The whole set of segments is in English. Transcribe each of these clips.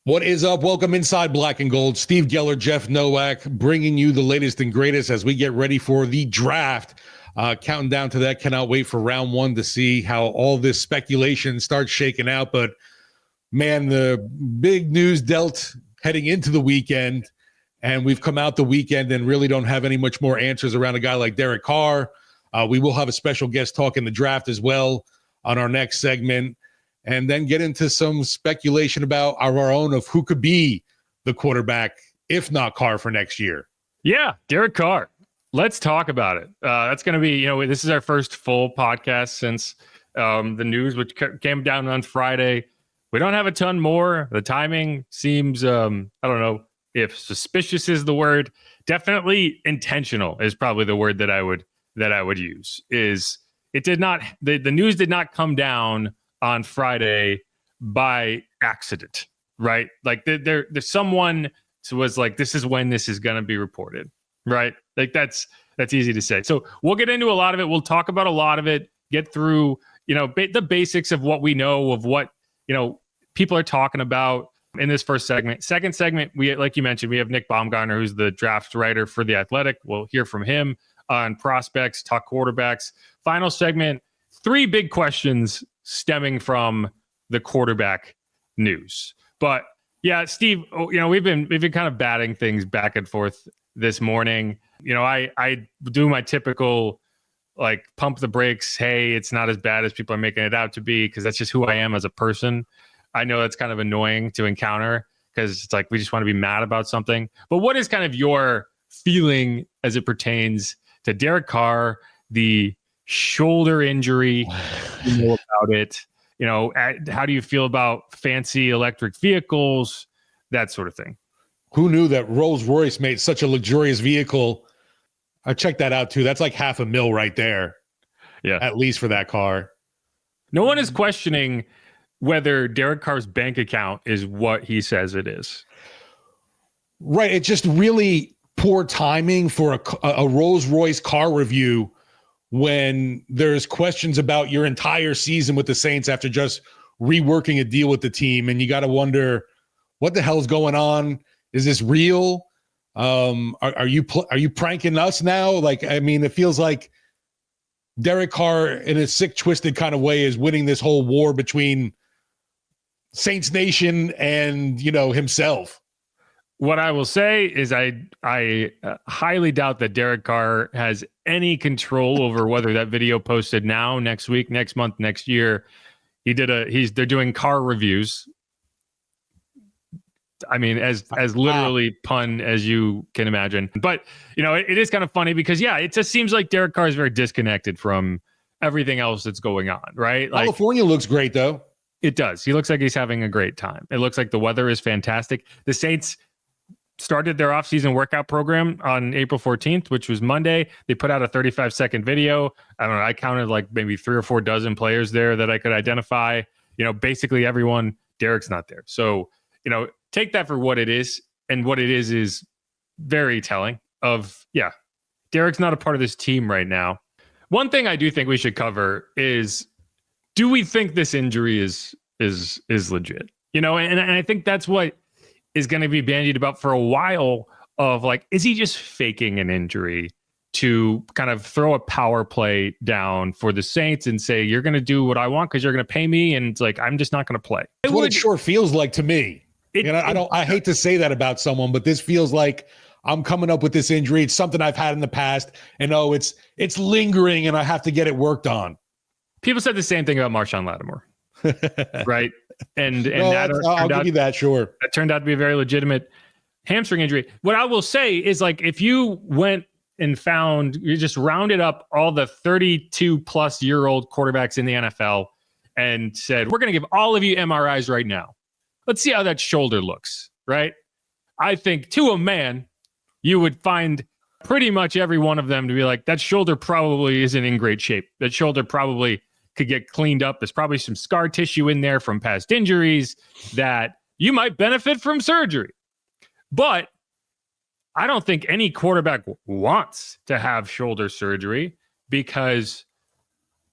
What is up? Welcome inside Black and Gold. Steve Geller, Jeff Nowak, bringing you the latest and greatest as we get ready for the draft. Counting down to that. Cannot wait for round one to see how all this speculation starts shaking out. But, man, the big news dealt heading into the weekend, and we've come out the weekend and really don't have any much more answers around a guy like Derek Carr. We will have a special guest talking the draft as well on our next segment, and then get into some speculation about our own of who could be the quarterback, if not Carr, for next year. Yeah, Derek Carr. Let's talk about it. That's going to be, this is our first full podcast since the news, which came down on Friday. We don't have a ton more. The timing seems, I don't know if suspicious is the word. Definitely intentional is probably the word that I would use. Is it did not, the news did not come down on Friday by accident, right? Like there's someone was like, this is when this is going to be reported, right? Like that's easy to say. So we'll get into a lot of it. We'll talk about a lot of it, get through, the basics of what we know, of what, people are talking about in this first segment. Second segment, like you mentioned, we have Nick Baumgardner, who's the draft writer for The Athletic. We'll hear from him on prospects, talk quarterbacks. Final segment, 3 big questions stemming from the quarterback news. But yeah, Steve, we've been kind of batting things back and forth this morning. I do my typical like pump the brakes. Hey, it's not as bad as people are making it out to be, because that's just who I am as a person. I know that's kind of annoying to encounter because it's like we just want to be mad about something. But what is kind of your feeling as it pertains to Derek Carr, the shoulder injury, about it? How do you feel about fancy electric vehicles, that sort of thing? Who knew that Rolls-Royce made such a luxurious vehicle? I checked that out too. That's like $500,000 right there. Yeah. At least for that car. No one is questioning whether Derek Carr's bank account is what he says it is. Right. It's just really poor timing for a Rolls-Royce car review when there's questions about your entire season with the Saints after just reworking a deal with the team. And you got to wonder, what the hell's going on? Is this real? Are you pranking us now? Like, I mean, it feels like Derek Carr in a sick, twisted kind of way is winning this whole war between Saints Nation and, himself. What I will say is I highly doubt that Derek Carr has any control over whether that video posted now, next week, next month, next year. They're doing car reviews. I mean, as literally pun as you can imagine. But, it is kind of funny because, yeah, it just seems like Derek Carr is very disconnected from everything else that's going on, right? Like, California looks great, though. It does. He looks like he's having a great time. It looks like the weather is fantastic. The Saints started their offseason workout program on April 14th, which was Monday. They put out a 35-second video. I don't know. I counted like maybe 3 or 4 dozen players there that I could identify. Basically everyone. Derek's not there. So, take that for what it is. And what it is very telling of, yeah, Derek's not a part of this team right now. One thing I do think we should cover is, do we think this injury is legit? And I think that's what is going to be bandied about for a while, of like, is he just faking an injury to kind of throw a power play down for the Saints and say, you're going to do what I want because you're going to pay me, and it's like, I'm just not going to play. It's what it sure feels like to me. I hate to say that about someone, but this feels like I'm coming up with this injury. It's something I've had in the past, and it's lingering, and I have to get it worked on. People said the same thing about Marshawn Lattimore, right? And I'll give you that. Sure, that turned out to be a very legitimate hamstring injury. What I will say is, like, if you went and you just rounded up all the 32-plus-year-old quarterbacks in the NFL and said, we're going to give all of you MRIs right now. Let's see how that shoulder looks, right? I think to a man, you would find pretty much every one of them to be like, that shoulder probably isn't in great shape. That shoulder probably could get cleaned up. There's probably some scar tissue in there from past injuries that you might benefit from surgery. But I don't think any quarterback wants to have shoulder surgery, because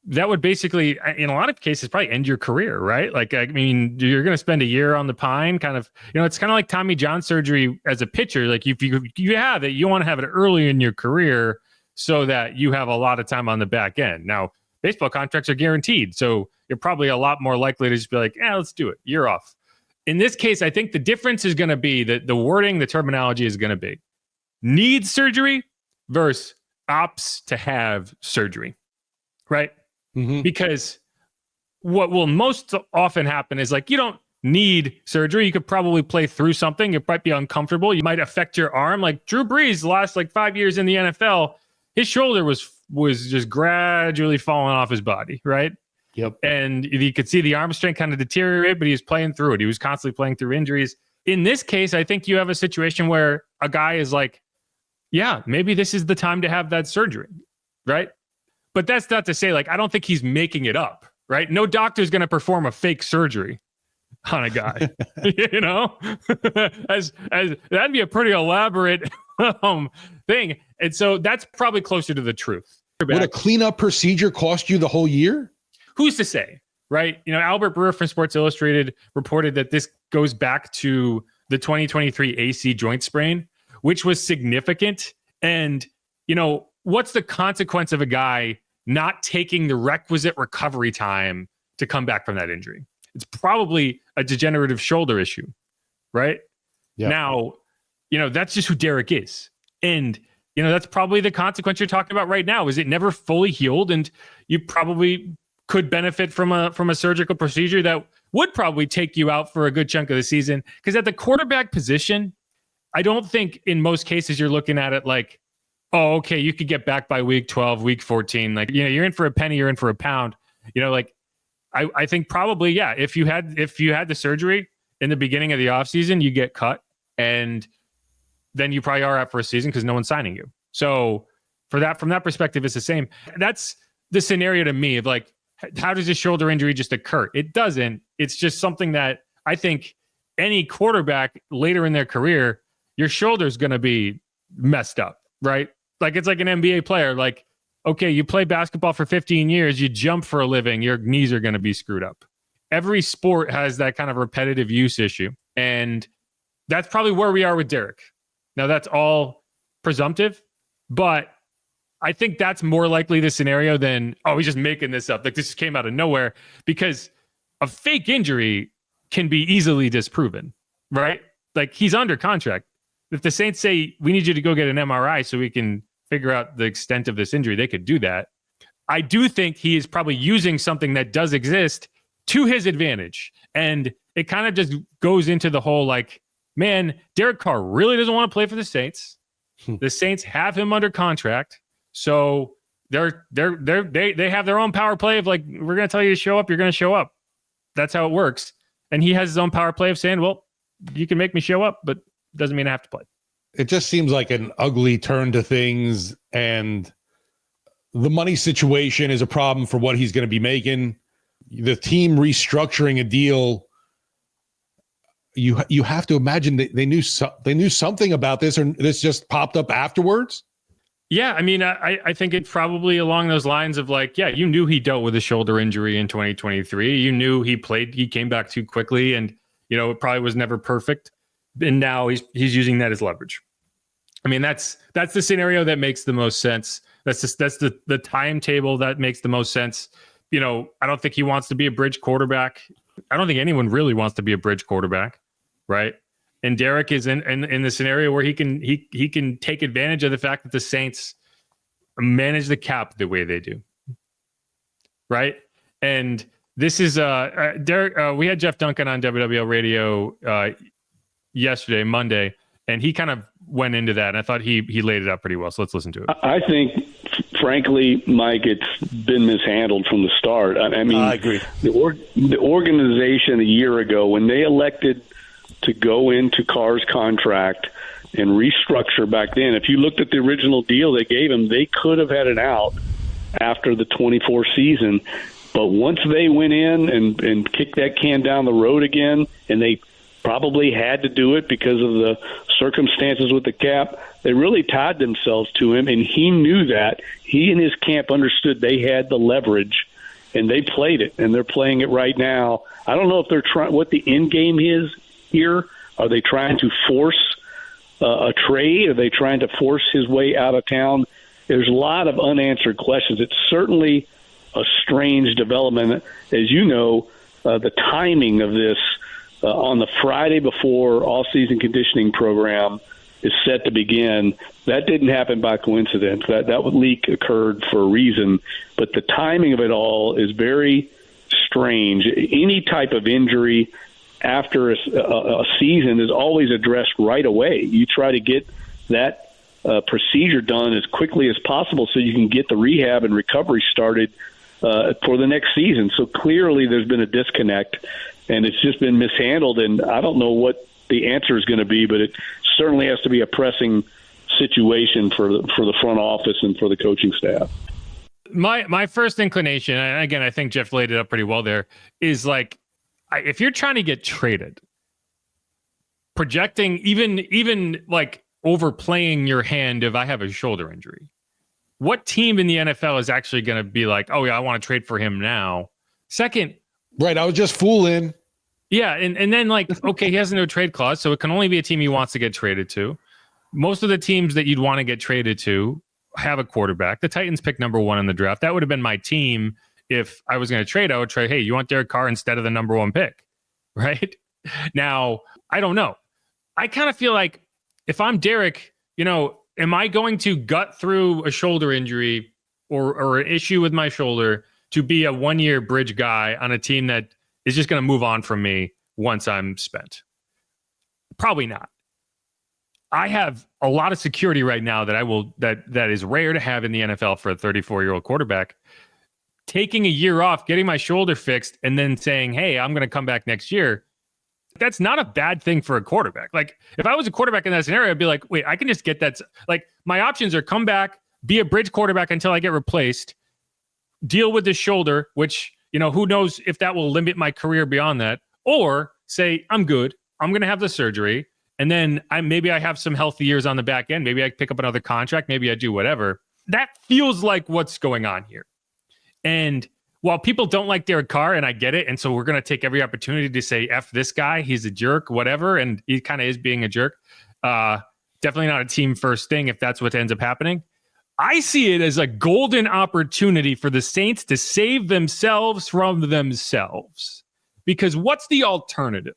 that would basically, in a lot of cases, probably end your career, right? Like, I mean, you're going to spend a year on the pine, kind of, it's kind of like Tommy John surgery as a pitcher. Like, if you have it, you want to have it early in your career so that you have a lot of time on the back end. Now, baseball contracts are guaranteed, so you're probably a lot more likely to just be like, let's do it. You're off. In this case, I think the difference is going to be that the wording, the terminology is going to be needs surgery versus opts to have surgery, right? Mm-hmm. Because what will most often happen is like, you don't need surgery. You could probably play through something. It might be uncomfortable. You might affect your arm. Like Drew Brees, the last 5 years in the NFL, his shoulder was just gradually falling off his body, right? Yep. And you could see the arm strength kind of deteriorate, but he was playing through it. He was constantly playing through injuries. In this case, I think you have a situation where a guy is like, yeah, maybe this is the time to have that surgery, right? But that's not to say, I don't think he's making it up, right? No doctor's going to perform a fake surgery on a guy, as that'd be a pretty elaborate thing. And so that's probably closer to the truth. Would a cleanup procedure cost you the whole year? Who's to say, right? Albert Brewer from Sports Illustrated reported that this goes back to the 2023 AC joint sprain, which was significant. And, what's the consequence of a guy not taking the requisite recovery time to come back from that injury? It's probably a degenerative shoulder issue, right? Yeah. Now, that's just who Derek is. And, that's probably the consequence you're talking about right now, is it never fully healed. And you probably could benefit from a surgical procedure that would probably take you out for a good chunk of the season. Because at the quarterback position, I don't think in most cases you're looking at it like, oh, okay, you could get back by week 12, week 14. You're in for a penny, you're in for a pound. I think probably, yeah, if you had the surgery in the beginning of the offseason, you get cut, and then you probably are out for a season because no one's signing you. So from that perspective, it's the same. That's the scenario to me of how does a shoulder injury just occur? It doesn't. It's just something that I think any quarterback later in their career, your shoulder's going to be messed up, right? It's like an NBA player. Okay, you play basketball for 15 years, you jump for a living, your knees are going to be screwed up. Every sport has that kind of repetitive use issue. And that's probably where we are with Derek. Now, that's all presumptive, but I think that's more likely the scenario than, he's just making this up. This came out of nowhere, because a fake injury can be easily disproven, right? He's under contract. If the Saints say, we need you to go get an MRI so we can figure out the extent of this injury, they could do that. I do think he is probably using something that does exist to his advantage. And it kind of just goes into the whole man, Derek Carr really doesn't want to play for the Saints. The Saints have him under contract. So they have their own power play of we're going to tell you to show up, you're going to show up. That's how it works. And he has his own power play of saying, well, you can make me show up, but doesn't mean I have to play. It just seems like an ugly turn to things, and the money situation is a problem for what he's going to be making. The team restructuring a deal, you have to imagine that they knew something about this, or this just popped up afterwards. Yeah, I mean, I think it's probably along those lines of you knew he dealt with a shoulder injury in 2023. You knew he came back too quickly, and it probably was never perfect. And now he's using that as leverage. I mean, that's the scenario that makes the most sense. That's the timetable that makes the most sense. I don't think he wants to be a bridge quarterback. I don't think anyone really wants to be a bridge quarterback, right? And Derek is in the scenario where he can take advantage of the fact that the Saints manage the cap the way they do, right? And this is Derek. We had Jeff Duncan on WWL Radio yesterday, Monday, and he kind of went into that, and I thought he laid it out pretty well. So let's listen to it. I think, frankly, Mike, it's been mishandled from the start. I mean, I agree. The organization a year ago, when they elected to go into Carr's contract and restructure back then, if you looked at the original deal they gave him, they could have had it out after the 24 season. But once they went in and kicked that can down the road again, and they probably had to do it because of the circumstances with the cap, they really tied themselves to him, and he knew that. He and his camp understood they had the leverage and they played it, and they're playing it right now. I don't know if they're trying what the end game is here. Are they trying to force a trade? Are they trying to force his way out of town? There's a lot of unanswered questions. It's certainly a strange development. As you know, the timing of this on the Friday before all-season conditioning program is set to begin. That didn't happen by coincidence. That leak occurred for a reason, but the timing of it all is very strange. Any type of injury after a season is always addressed right away. You try to get that procedure done as quickly as possible so you can get the rehab and recovery started for the next season. So clearly there's been a disconnect, and it's just been mishandled, and I don't know what the answer is going to be, but it certainly has to be a pressing situation for the front office and for the coaching staff. My first inclination, and again, I think Jeff laid it up pretty well there, is like, if you're trying to get traded, projecting even like overplaying your hand if I have a shoulder injury, what team in the NFL is actually going to be like, oh yeah, I want to trade for him now? Second, right, I was just fooling. Yeah, and then like, okay, he has no trade clause, so it can only be a team he wants to get traded to. Most of the teams that you'd want to get traded to have a quarterback. The Titans picked number 1 in the draft. That would have been my team. If I was going to trade, I would trade, hey, you want Derek Carr instead of the number 1 pick, right? Now, I don't know. I kind of feel like if I'm Derek, am I going to gut through a shoulder injury or an issue with my shoulder to be a 1-year bridge guy on a team that is just going to move on from me once I'm spent? Probably not. I have a lot of security right now that is rare to have in the NFL for a 34-year-old quarterback. Taking a year off, getting my shoulder fixed, and then saying, hey, I'm going to come back next year, that's not a bad thing for a quarterback. Like, if I was a quarterback in that scenario, I'd be like, wait, I can just get that. Like, my options are come back, be a bridge quarterback until I get replaced, deal with the shoulder, which, who knows if that will limit my career beyond that, or say, I'm good, I'm going to have the surgery, and then maybe I have some healthy years on the back end. Maybe I pick up another contract. Maybe I do whatever. That feels like what's going on here. And while people don't like Derek Carr, and I get it, and so we're going to take every opportunity to say, F this guy, he's a jerk, whatever, and he kind of is being a jerk. Definitely not a team first thing if that's what ends up happening. I see it as a golden opportunity for the Saints to save themselves from themselves. Because what's the alternative,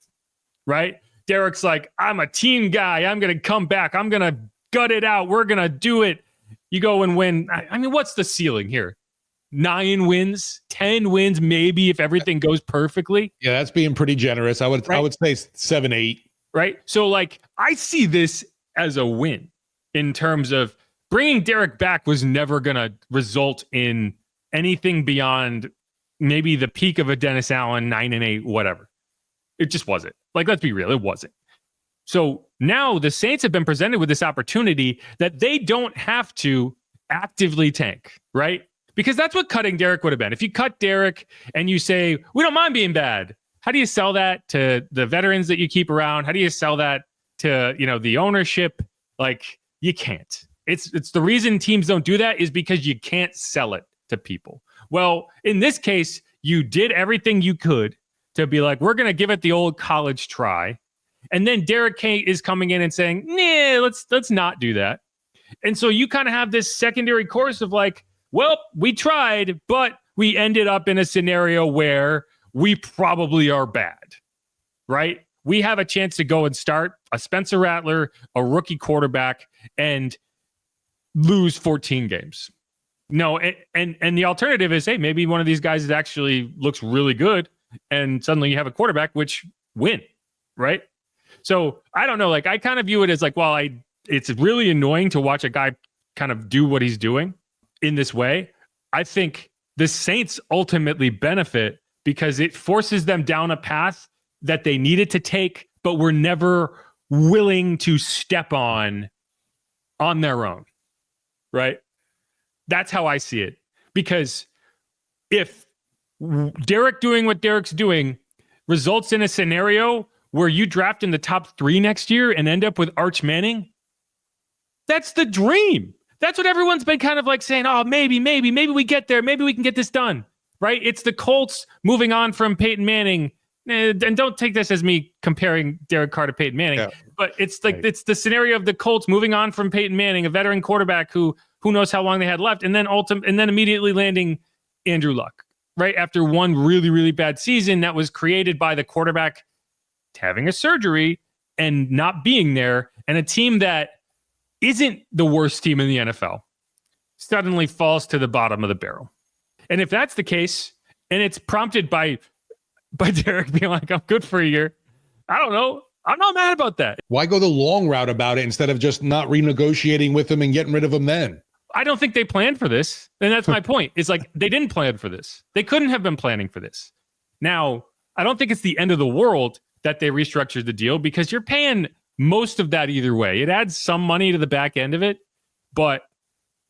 right? Derek's like, I'm a team guy. I'm going to come back. I'm going to gut it out. We're going to do it. You go and win. I mean, what's the ceiling here? 9 wins, 10 wins, maybe if everything goes perfectly. Yeah, that's being pretty generous. I would say 7, 8. Right. So like, I see this as a win in terms of bringing Derek back was never going to result in anything beyond maybe the peak of a Dennis Allen 9-8, whatever. It just wasn't. Like, let's be real, it wasn't. So now the Saints have been presented with this opportunity that they don't have to actively tank, right? Because that's what cutting Derek would have been. If you cut Derek and you say, we don't mind being bad, how do you sell that to the veterans that you keep around? How do you sell that to, the ownership? Like, you can't. It's the reason teams don't do that is because you can't sell it to people. Well, in this case, you did everything you could to be like, we're going to give it the old college try. And then Derek K is coming in and saying, nah, let's not do that. And so you kind of have this secondary course of like, well, we tried, but we ended up in a scenario where we probably are bad, right? We have a chance to go and start a Spencer Rattler, a rookie quarterback, and lose 14 games. No, and the alternative is, hey, maybe one of these guys actually looks really good, and suddenly you have a quarterback which win, right? So I don't know. Like, I kind of view it as like, well, it's really annoying to watch a guy kind of do what he's doing in this way. I think the Saints ultimately benefit because it forces them down a path that they needed to take, but were never willing to step on their own, right? That's how I see it. Because if Derek doing what Derek's doing results in a scenario where you draft in the top 3 next year and end up with Arch Manning, that's the dream. That's what everyone's been kind of like saying, oh, maybe we get there. Maybe we can get this done. right? It's the Colts moving on from Peyton Manning. And don't take this as me comparing Derek Carr to Peyton Manning, but it's like it's the scenario of the Colts moving on from Peyton Manning, a veteran quarterback who knows how long they had left, and then immediately landing Andrew Luck, right after one really, really bad season that was created by the quarterback having a surgery and not being there, and a team that isn't the worst team in the NFL suddenly falls to the bottom of the barrel. And if that's the case, and it's prompted by Derek being like, I'm good for a year, I don't know. I'm not mad about that. Why go the long route about it instead of just not renegotiating with him and getting rid of him then? I don't think they planned for this. And that's my point. It's like they didn't plan for this. They couldn't have been planning for this. Now, I don't think it's the end of the world that they restructured the deal because you're paying most of that either way. It adds some money to the back end of it, but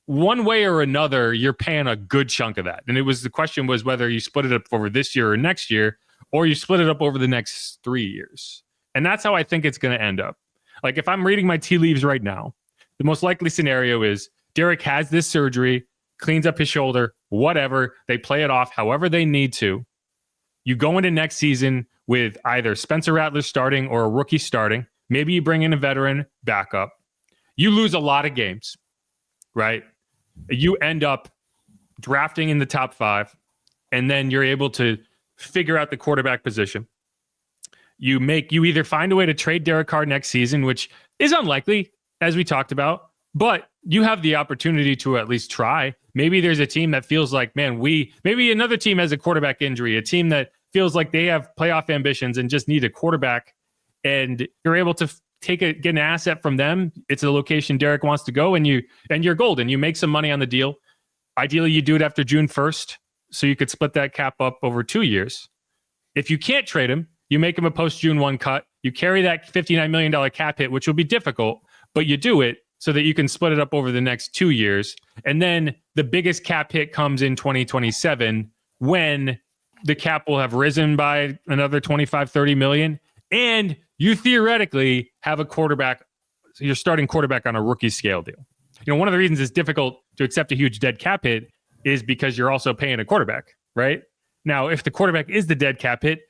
one way or another, you're paying a good chunk of that. And the question was whether you split it up over this year or next year, or you split it up over the next 3 years. And that's how I think it's going to end up. Like if I'm reading my tea leaves right now, the most likely scenario is Derek has this surgery, cleans up his shoulder, whatever. They play it off however they need to. You go into next season with either Spencer Rattler starting or a rookie starting. Maybe you bring in a veteran backup. You lose a lot of games, right? You end up drafting in the top 5, and then you're able to figure out the quarterback position. You either find a way to trade Derek Carr next season, which is unlikely, as we talked about, but you have the opportunity to at least try. Maybe there's a team that feels like, man, maybe another team has a quarterback injury, a team that feels like they have playoff ambitions and just need a quarterback, and you're able to get an asset from them. It's a location Derek wants to go, and you're golden. You make some money on the deal. Ideally, you do it after June 1st, so you could split that cap up over 2 years. If you can't trade him, you make him a post-June 1 cut. You carry that $59 million cap hit, which will be difficult, but you do it so that you can split it up over the next 2 years. And then the biggest cap hit comes in 2027 when the cap will have risen by another 25, 30 million. And you theoretically have a quarterback, your starting quarterback on a rookie scale deal. You know, one of the reasons it's difficult to accept a huge dead cap hit is because you're also paying a quarterback, right? Now, if the quarterback is the dead cap hit,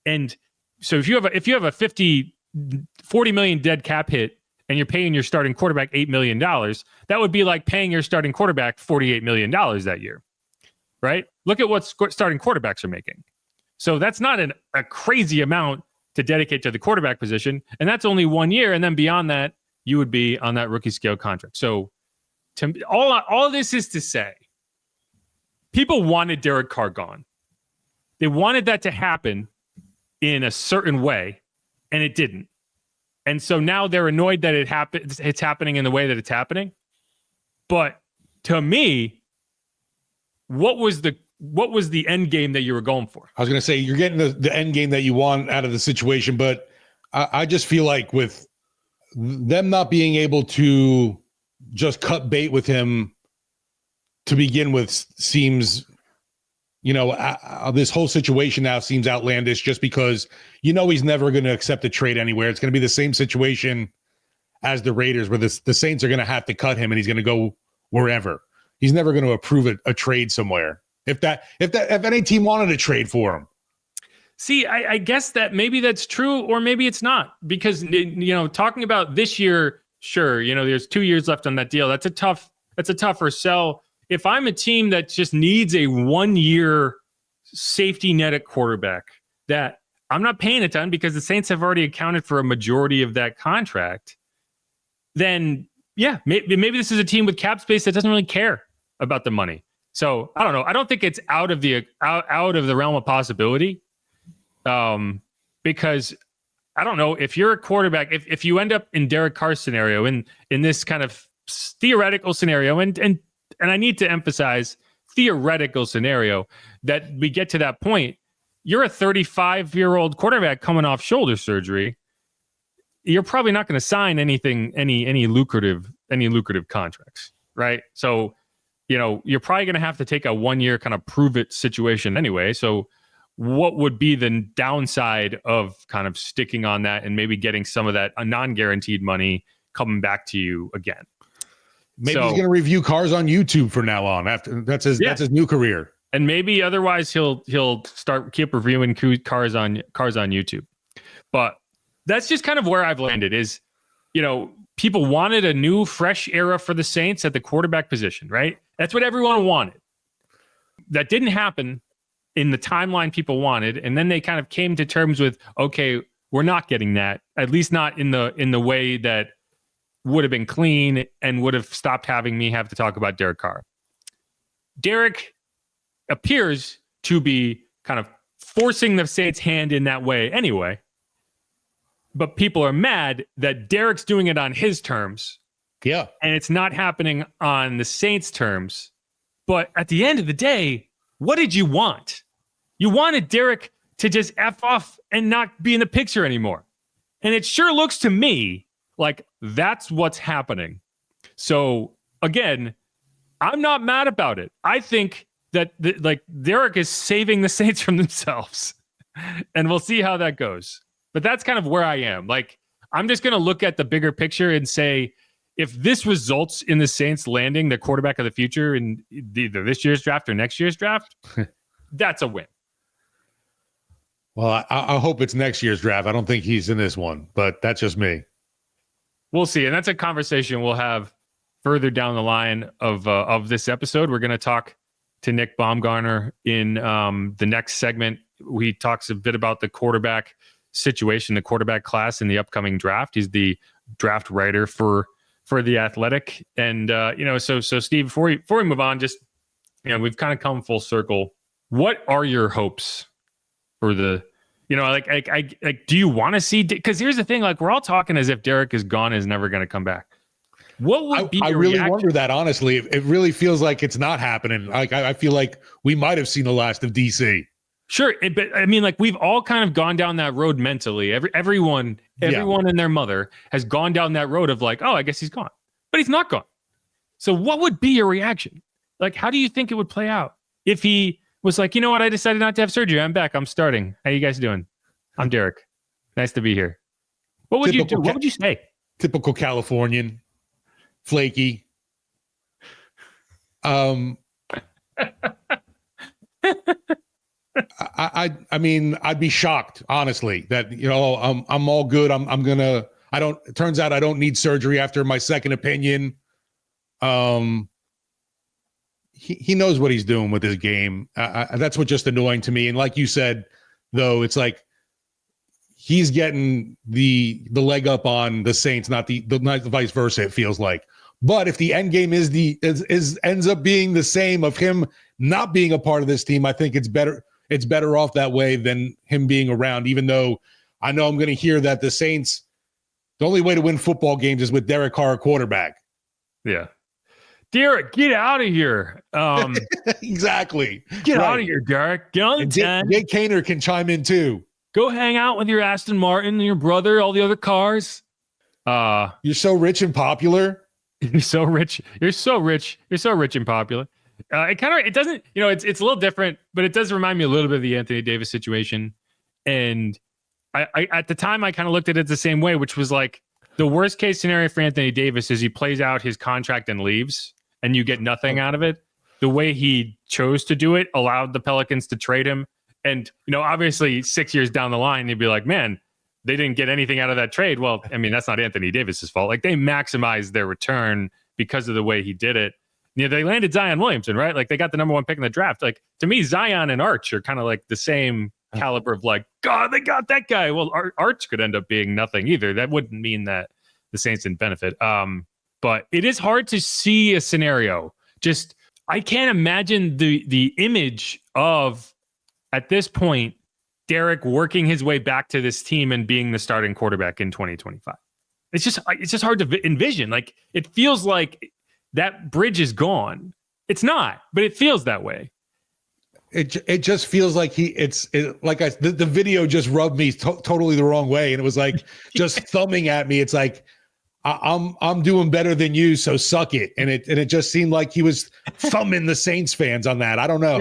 and so if you have a 40 million dead cap hit and you're paying your starting quarterback $8 million, that would be like paying your starting quarterback $48 million that year, right? Look at what starting quarterbacks are making. So that's not a crazy amount to dedicate to the quarterback position. And that's only 1 year. And then beyond that, you would be on that rookie scale contract. So all this is to say, people wanted Derek Carr gone. They wanted that to happen in a certain way, and it didn't. And so now they're annoyed that it's happening in the way that it's happening. But to me, what was the end game that you were going for? I was going to say, you're getting the end game that you want out of the situation, but I just feel like with them not being able to just cut bait with him to begin with seems, this whole situation now seems outlandish just because, he's never going to accept a trade anywhere. It's going to be the same situation as the Raiders where the Saints are going to have to cut him and he's going to go wherever. He's never going to approve a trade somewhere. If any team wanted to trade for him. See, I guess that maybe that's true or maybe it's not, because, talking about this year, sure, there's 2 years left on that deal. That's a tougher sell. If I'm a team that just needs a 1 year safety net at quarterback that I'm not paying a ton because the Saints have already accounted for a majority of that contract, then yeah, maybe this is a team with cap space that doesn't really care about the money. So I don't know. I don't think it's out of the realm of possibility, because I don't know if you're a quarterback. If you end up in Derek Carr's scenario, in this kind of theoretical scenario, and I need to emphasize theoretical scenario, that we get to that point, you're a 35-year-old quarterback coming off shoulder surgery. You're probably not going to sign any lucrative contracts, right? So, you're probably going to have to take a 1 year kind of prove it situation anyway. So what would be the downside of kind of sticking on that and maybe getting some of that non-guaranteed money coming back to you again? Maybe he's going to review cars on YouTube from now on. After that's his new career. And maybe otherwise he'll keep reviewing cars on YouTube. But that's just kind of where I've landed is, people wanted a new, fresh era for the Saints at the quarterback position, right? That's what everyone wanted. That didn't happen in the timeline people wanted. And then they kind of came to terms with, okay, we're not getting that, at least not in the way that would have been clean and would have stopped having me have to talk about Derek Carr. Derek appears to be kind of forcing the Saints' hand in that way anyway. But people are mad that Derek's doing it on his terms. Yeah. And it's not happening on the Saints' terms. But at the end of the day, what did you want? You wanted Derek to just F off and not be in the picture anymore. And it sure looks to me like that's what's happening. So again, I'm not mad about it. I think that Derek is saving the Saints from themselves. And we'll see how that goes. But that's kind of where I am. Like, I'm just going to look at the bigger picture and say, if this results in the Saints landing the quarterback of the future in either this year's draft or next year's draft, that's a win. Well, I hope it's next year's draft. I don't think he's in this one, but that's just me. We'll see. And that's a conversation we'll have further down the line of this episode. We're going to talk to Nick Baumgardner in the next segment. He talks a bit about the quarterback situation, the quarterback class in the upcoming draft. He's the draft writer for The Athletic. And, so Steve, before we move on, just, we've kind of come full circle. What are your hopes for the, do you want to see, because here's the thing, like, we're all talking as if Derek is gone, is never going to come back. What would be I your really reaction? wonder that, honestly. It really feels like it's not happening. Like, I feel like we might have seen the last of DC. Sure, but I mean, like, we've all kind of gone down that road mentally. Everyone and their mother has gone down that road of like, oh, I guess he's gone, but he's not gone. So, what would be your reaction? Like, how do you think it would play out if he was like, you know what, I decided not to have surgery. I'm back. I'm starting. How you guys doing? I'm Derek. Nice to be here. What would you do? What would you say? Typical Californian, flaky. I mean, I'd be shocked, honestly, that, I'm all good. It turns out I don't need surgery after my second opinion. He knows what he's doing with his game. That's what's just annoying to me. And like you said, though, it's like he's getting the leg up on the Saints, not the vice versa, it feels like. But if the end game ends up being the same of him not being a part of this team, I think it's better. It's better off that way than him being around, even though I know I'm going to hear that the Saints, the only way to win football games is with Derek Carr quarterback. Yeah. Derek, get out of here. Exactly. Get out of here, Derek. Get on the 10. Jake Kaner can chime in too. Go hang out with your Aston Martin and your brother, all the other cars. You're so rich and popular. You're so rich. You're so rich. You're so rich and popular. It doesn't, it's a little different, but it does remind me a little bit of the Anthony Davis situation. And I at the time, I kind of looked at it the same way, which was like the worst case scenario for Anthony Davis is he plays out his contract and leaves and you get nothing out of it. The way he chose to do it allowed the Pelicans to trade him. And, obviously 6 years down the line, you'd be like, man, they didn't get anything out of that trade. Well, I mean, that's not Anthony Davis's fault. Like, they maximized their return because of the way he did it. They landed Zion Williamson, right? Like, they got the number one pick in the draft. Like, to me, Zion and Arch are kind of like the same caliber of like, God, they got that guy. Well, Arch could end up being nothing either. That wouldn't mean that the Saints didn't benefit. But it is hard to see a scenario. Just, I can't imagine the image of, at this point, Derek working his way back to this team and being the starting quarterback in 2025. It's just hard to envision. Like, it feels like that bridge is gone. It's not, but it feels that way. It just feels like the video just rubbed me totally the wrong way, and it was like just thumbing at me. It's like I'm doing better than you, so suck it. And it just seemed like he was thumbing the Saints fans on that. I don't know.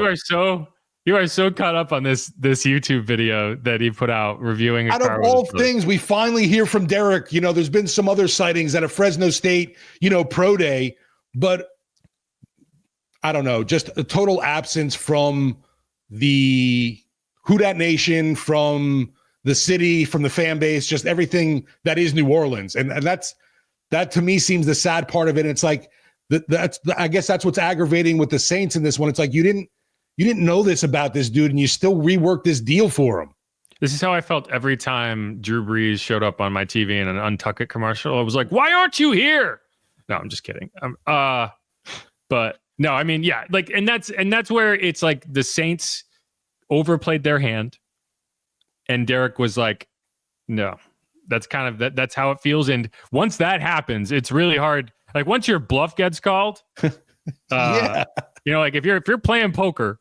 You are so caught up on this YouTube video that he put out reviewing. Out of all things, we finally hear from Derek. There's been some other sightings at a Fresno State, pro day, but I don't know, just a total absence from the Who Dat Nation, from the city, from the fan base, just everything that is New Orleans. And that to me seems the sad part of it. And it's like, I guess that's what's aggravating with the Saints in this one. It's like, you didn't know this about this dude and you still reworked this deal for him. This is how I felt every time Drew Brees showed up on my TV in an Untuck It commercial. I was like, why aren't you here? No, I'm just kidding. But no, I mean, yeah, like, and that's where it's like the Saints overplayed their hand. And Derek was like, no, that's kind of that's how it feels. And once that happens, it's really hard. Like once your bluff gets called, Yeah. You know, like if you're playing poker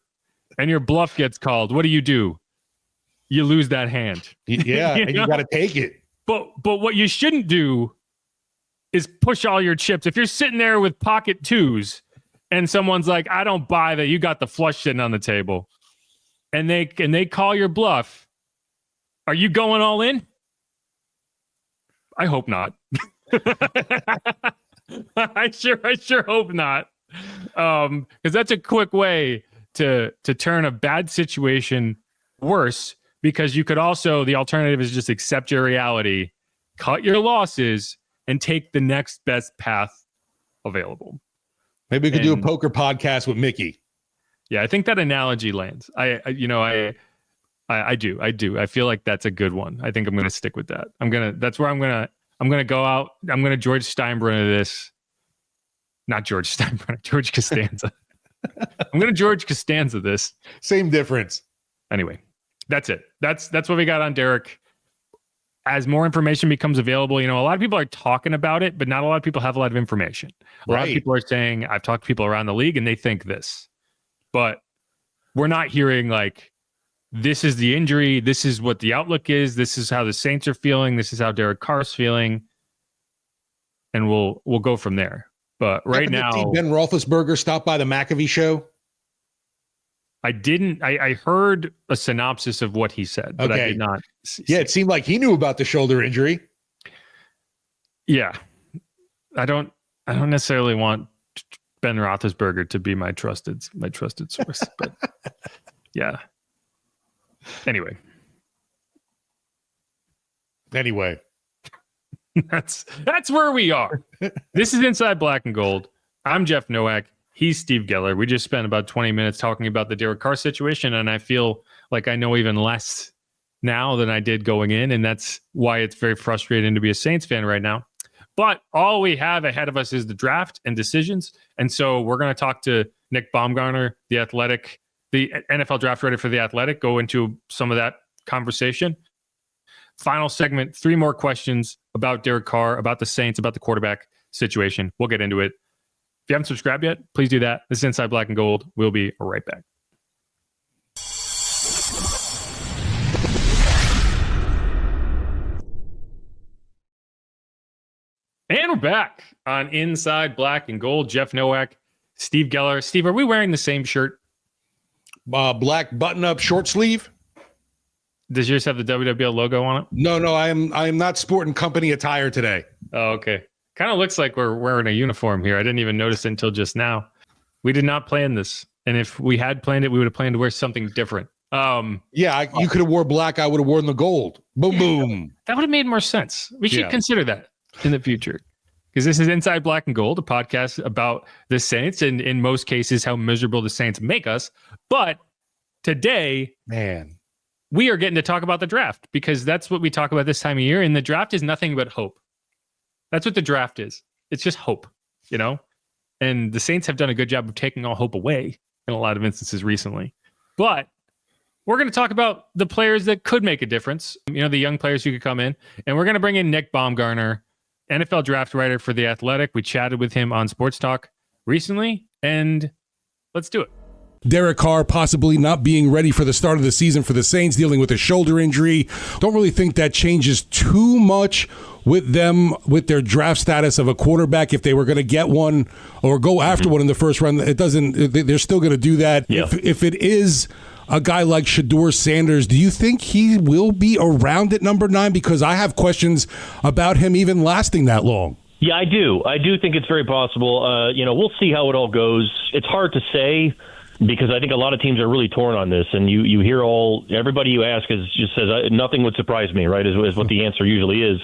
and your bluff gets called, what do? You lose that hand. Yeah, and you got to take it. But what you shouldn't do is push all your chips. If you're sitting there with pocket twos and someone's like, I don't buy that, you got the flush sitting on the table, and they call your bluff, are you going all in? I hope not. I sure hope not. Because that's a quick way to turn a bad situation worse, because you could also, the alternative is just accept your reality, cut your losses, and take the next best path available. Maybe we could do a poker podcast with Mickey. Yeah, I think that analogy lands. I do. I feel like that's a good one. I think I'm going to stick with that. I'm going to go out. I'm going to George Steinbrenner this. Not George Steinbrenner, George Costanza. I'm going to George Costanza this. Same difference. Anyway, that's it. That's what we got on Derek. As more information becomes available, you know, a lot of people are talking about it, but not a lot of people have a lot of information. A lot of people are saying, I've talked to people around the league and they think this, but we're not hearing like, this is the injury. This is what the outlook is. This is how the Saints are feeling. This is how Derek Carr's feeling. And we'll go from there. But right now, Ben Roethlisberger stopped by the McAfee show. I didn't. I heard a synopsis of what he said, but I did not. Yeah, it seemed like he knew about the shoulder injury. Yeah, I don't necessarily want Ben Roethlisberger to be my trusted source, but yeah. Anyway, that's where we are. This is Inside Black and Gold. I'm Jeff Nowak. He's Steve Geller. We just spent about 20 minutes talking about the Derek Carr situation, and I feel like I know even less now than I did going in, and that's why it's very frustrating to be a Saints fan right now. But all we have ahead of us is the draft and decisions, and so we're going to talk to Nick Baumgardner, the NFL draft writer for The Athletic, go into some of that conversation. Final segment, 3 more questions about Derek Carr, about the Saints, about the quarterback situation. We'll get into it. If you haven't subscribed yet, please do that. This is Inside Black and Gold. We'll be right back. And we're back on Inside Black and Gold. Jeff Nowak, Steve Geller. Steve, are we wearing the same shirt? Black button-up short sleeve. Does yours have the WWL logo on it? No, I am not sporting company attire today. Oh, okay. Kind of looks like we're wearing a uniform here. I didn't even notice it until just now. We did not plan this. And if we had planned it, we would have planned to wear something different. You could have wore black. I would have worn the gold. Boom, boom. That would have made more sense. We should consider that in the future. Because this is Inside Black and Gold, a podcast about the Saints and in most cases how miserable the Saints make us. But today, we are getting to talk about the draft because that's what we talk about this time of year. And the draft is nothing but hope. That's what the draft is. It's just hope, you know? And the Saints have done a good job of taking all hope away in a lot of instances recently. But we're going to talk about the players that could make a difference, you know, the young players who could come in. And we're going to bring in Nick Baumgardner, NFL draft writer for The Athletic. We chatted with him on Sports Talk recently, and let's do it. Derek Carr possibly not being ready for the start of the season for the Saints, dealing with a shoulder injury. Don't really think that changes too much with them, with their draft status of a quarterback. If they were going to get one or go after one in the first round, it doesn't. They're still going to do that. Yeah. If it is a guy like Shedeur Sanders, do you think he will be around at number 9? Because I have questions about him even lasting that long. Yeah, I do. I do think it's very possible. We'll see how it all goes. It's hard to say because I think a lot of teams are really torn on this, and you hear everybody you ask just says nothing would surprise me, right? Is what the answer usually is.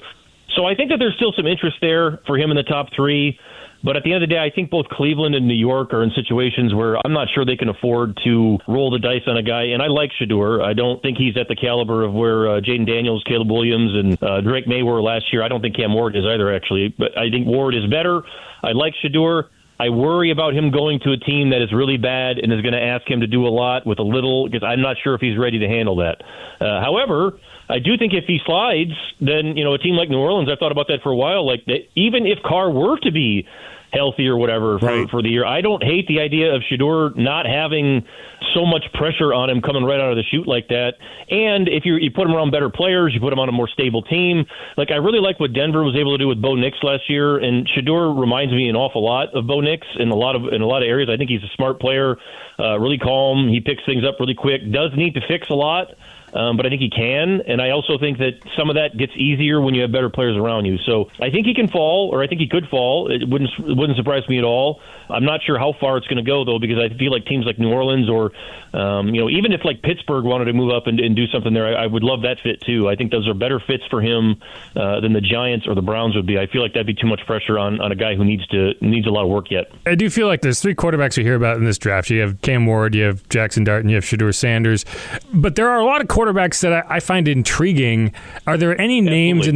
So I think that there's still some interest there for him in the top three. But at the end of the day, I think both Cleveland and New York are in situations where I'm not sure they can afford to roll the dice on a guy. And I like Shedeur. I don't think he's at the caliber of where Jaden Daniels, Caleb Williams, and Drake May were last year. I don't think Cam Ward is either, actually. But I think Ward is better. I like Shedeur. I worry about him going to a team that is really bad and is going to ask him to do a lot with a little, because I'm not sure if he's ready to handle that. However, I do think if he slides, then, a team like New Orleans, I've thought about that for a while, like even if Carr were to be healthy or whatever for the year, I don't hate the idea of Shedeur not having so much pressure on him coming right out of the chute like that. And if you put him around better players, you put him on a more stable team. Like, I really like what Denver was able to do with Bo Nix last year, and Shedeur reminds me an awful lot of Bo Nix in a lot of areas. I think he's a smart player, really calm. He picks things up really quick. Does need to fix a lot. But I think he can, and I also think that some of that gets easier when you have better players around you. So I think he can fall, or I think he could fall. It wouldn't surprise me at all. I'm not sure how far it's going to go, though, because I feel like teams like New Orleans or, even if like Pittsburgh wanted to move up and do something there, I would love that fit too. I think those are better fits for him than the Giants or the Browns would be. I feel like that'd be too much pressure on a guy who needs a lot of work yet. I do feel like there's three quarterbacks we hear about in this draft. You have Cam Ward, you have Jackson Dart, and you have Shedeur Sanders. But there are a lot of quarterbacks that I find intriguing. Are there any names in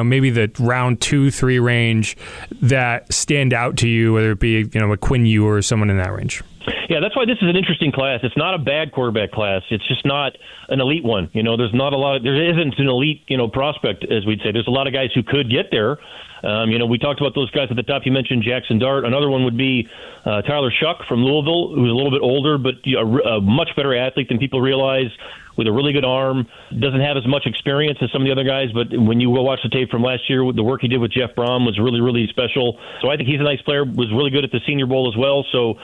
maybe the round 2-3 range that stand out to you, whether it be a Quinn Ewers or someone in that range? Yeah, that's why this is an interesting class. It's not a bad quarterback class. It's just not an elite one. There isn't an elite, prospect, as we'd say. There's a lot of guys who could get there. We talked about those guys at the top. You mentioned Jackson Dart. Another one would be Tyler Shuck from Louisville, who's a little bit older, but a much better athlete than people realize, with a really good arm. Doesn't have as much experience as some of the other guys, but when you go watch the tape from last year, the work he did with Jeff Brom was really, really special. So I think he's a nice player, was really good at the Senior Bowl as well. So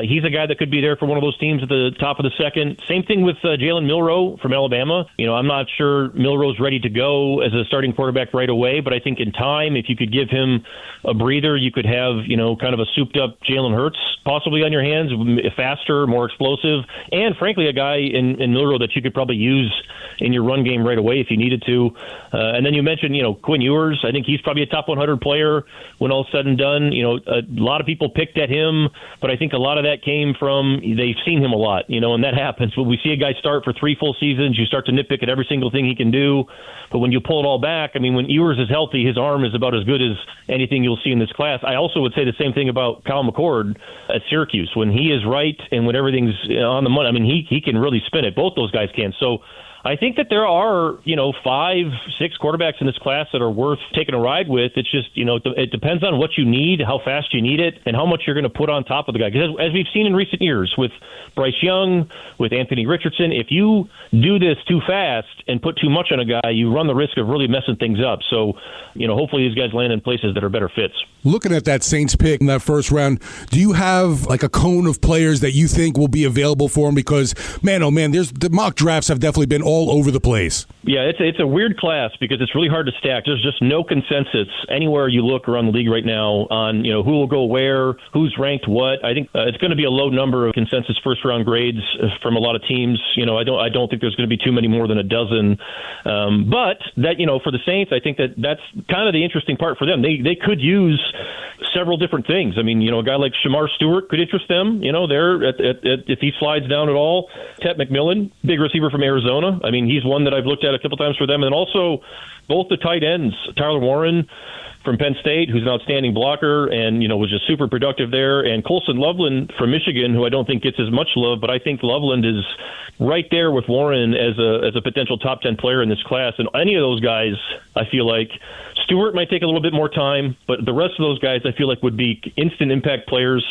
he's a guy that could be there for one of those teams at the top of the second. Same thing with Jalen Milroe from Alabama. I'm not sure Milroe's ready to go as a starting quarterback right away, but I think in time, if you could give him a breather, you could have, kind of a souped-up Jalen Hurts possibly on your hands, faster, more explosive, and frankly, a guy in Milroe that you could probably use in your run game right away if you needed to. And then you mentioned, Quinn Ewers. I think he's probably a top 100 player when all's said and done. A lot of people picked at him, but I think a lot of that came from they've seen him a lot, and that happens. But we see a guy start for 3 full seasons, you start to nitpick at every single thing he can do. But when you pull it all back, when Ewers is healthy, his arm is about as good as anything you'll see in this class. I also would say the same thing about Kyle McCord at Syracuse. When he is right and when everything's on the money, he can really spin it. Both those guys can. So I think that there are, 5, 6 quarterbacks in this class that are worth taking a ride with. It's just, it depends on what you need, how fast you need it, and how much you're going to put on top of the guy. Because as we've seen in recent years with Bryce Young, with Anthony Richardson, if you do this too fast and put too much on a guy, you run the risk of really messing things up. So, hopefully these guys land in places that are better fits. Looking at that Saints pick in that first round, do you have like a cone of players that you think will be available for him? Because, man, oh man, the mock drafts have definitely been all over the place. Yeah, it's a weird class because it's really hard to stack. There's just no consensus anywhere you look around the league right now on who will go where, who's ranked what. I think it's going to be a low number of consensus first round grades from a lot of teams. I don't think there's going to be too many more than a dozen. But that for the Saints, I think that's kind of the interesting part for them. They could use several different things. A guy like Shamar Stewart could interest them. If he slides down at all. Tet McMillan, big receiver from Arizona. He's one that I've looked at a couple times for them. And also both the tight ends, Tyler Warren from Penn State, who's an outstanding blocker and, was just super productive there, and Colson Loveland from Michigan, who I don't think gets as much love, but I think Loveland is right there with Warren as a potential top 10 player in this class. And any of those guys, I feel like Stewart might take a little bit more time, but the rest of those guys I feel like would be instant impact players,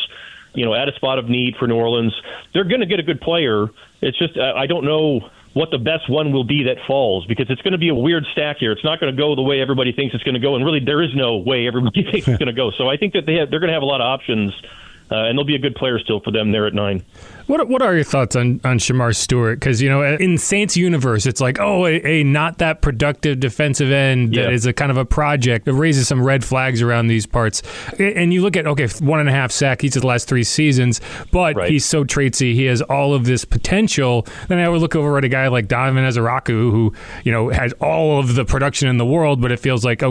at a spot of need for New Orleans. They're going to get a good player. It's just I don't know what the best one will be that falls, because it's going to be a weird stack here. It's not going to go the way everybody thinks it's going to go, and really there is no way everybody thinks it's going to go. So I think that they're going to have a lot of options, and there'll be a good player still for them there at 9. What are your thoughts on Shamar Stewart? Because, in Saints universe, it's like, a not that productive defensive end that is a kind of a project that raises some red flags around these parts. And you look at, 1.5 sack each of the last 3 seasons, but he's so traitsy. He has all of this potential. Then I would look over at a guy like Donovan Ezeraku, who, has all of the production in the world, but it feels like,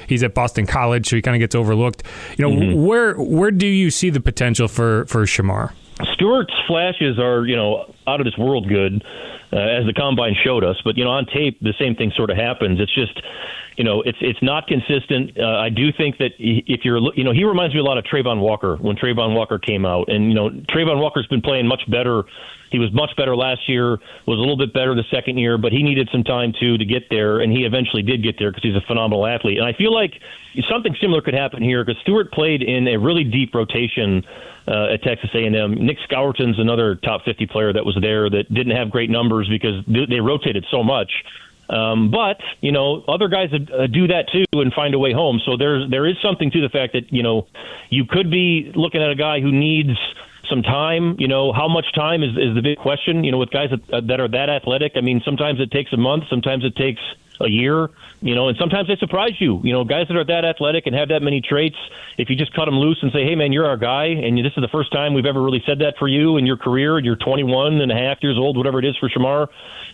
he's at Boston College, so he kind of gets overlooked. Where do you see the potential for Shamar? Stewart's flashes are, out of this world good, as the combine showed us. But, on tape, the same thing sort of happens. It's just, it's not consistent. I do think that if you're, he reminds me a lot of Trayvon Walker when Trayvon Walker came out. And, Trayvon Walker's been playing much better. He was much better last year, was a little bit better the second year, but he needed some time, too, to get there. And he eventually did get there because he's a phenomenal athlete. And I feel like something similar could happen here because Stewart played in a really deep rotation at Texas A&M. Nick Scourton's another top 50 player that was there that didn't have great numbers because they rotated so much. But, other guys do that too and find a way home. So there is something to the fact that, you could be looking at a guy who needs some time. How much time is the big question, with guys that are that athletic. I mean, sometimes it takes a month, sometimes it takes a year, and sometimes they surprise you. Guys that are that athletic and have that many traits, if you just cut them loose and say, hey, man, you're our guy, and this is the first time we've ever really said that for you in your career, and you're 21 and a half years old, whatever it is for Shamar,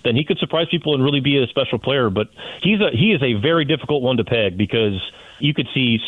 then he could surprise people and really be a special player. But he is a very difficult one to peg because you could see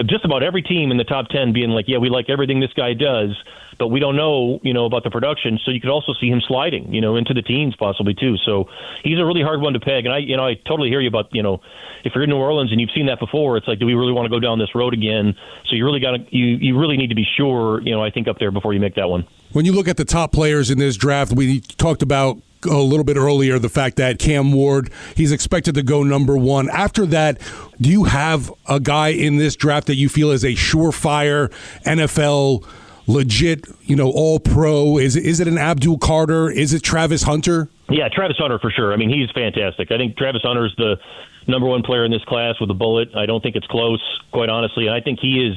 just about every team in the top 10 being like, yeah, we like everything this guy does, but we don't know, about the production. So you could also see him sliding, into the teens possibly too. So he's a really hard one to peg. And I totally hear you about, if you're in New Orleans and you've seen that before, it's like, do we really want to go down this road again? So you really you really need to be sure, I think up there before you make that one. When you look at the top players in this draft, we talked about a little bit earlier the fact that Cam Ward, he's expected to go number 1. After that, do you have a guy in this draft that you feel is a surefire NFL legit, all pro? Is it an Abdul Carter? Is it Travis Hunter? Yeah, Travis Hunter for sure. I mean, he's fantastic. I think Travis Hunter is the number 1 player in this class with a bullet. I don't think it's close, quite honestly. And I think he is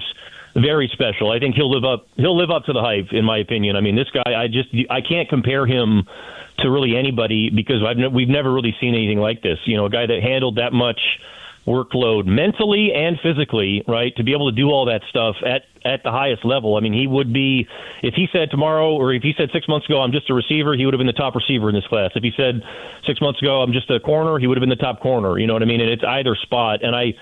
very special. I think he'll live up to the hype, in my opinion. I mean, this guy, I can't compare him to really anybody because we've never really seen anything like this. A guy that handled that much workload mentally and physically, right, to be able to do all that stuff at the highest level. I mean, he would be, if he said tomorrow or if he said 6 months ago, I'm just a receiver, he would have been the top receiver in this class. If he said 6 months ago, I'm just a corner, he would have been the top corner. You know what I mean? And it's either spot. And I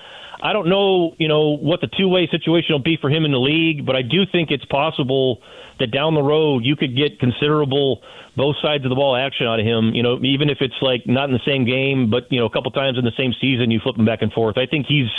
don't know, what the two-way situation will be for him in the league, but I do think it's possible that down the road you could get considerable both sides of the ball action out of him, even if it's like not in the same game, but, a couple times in the same season you flip him back and forth. I think he's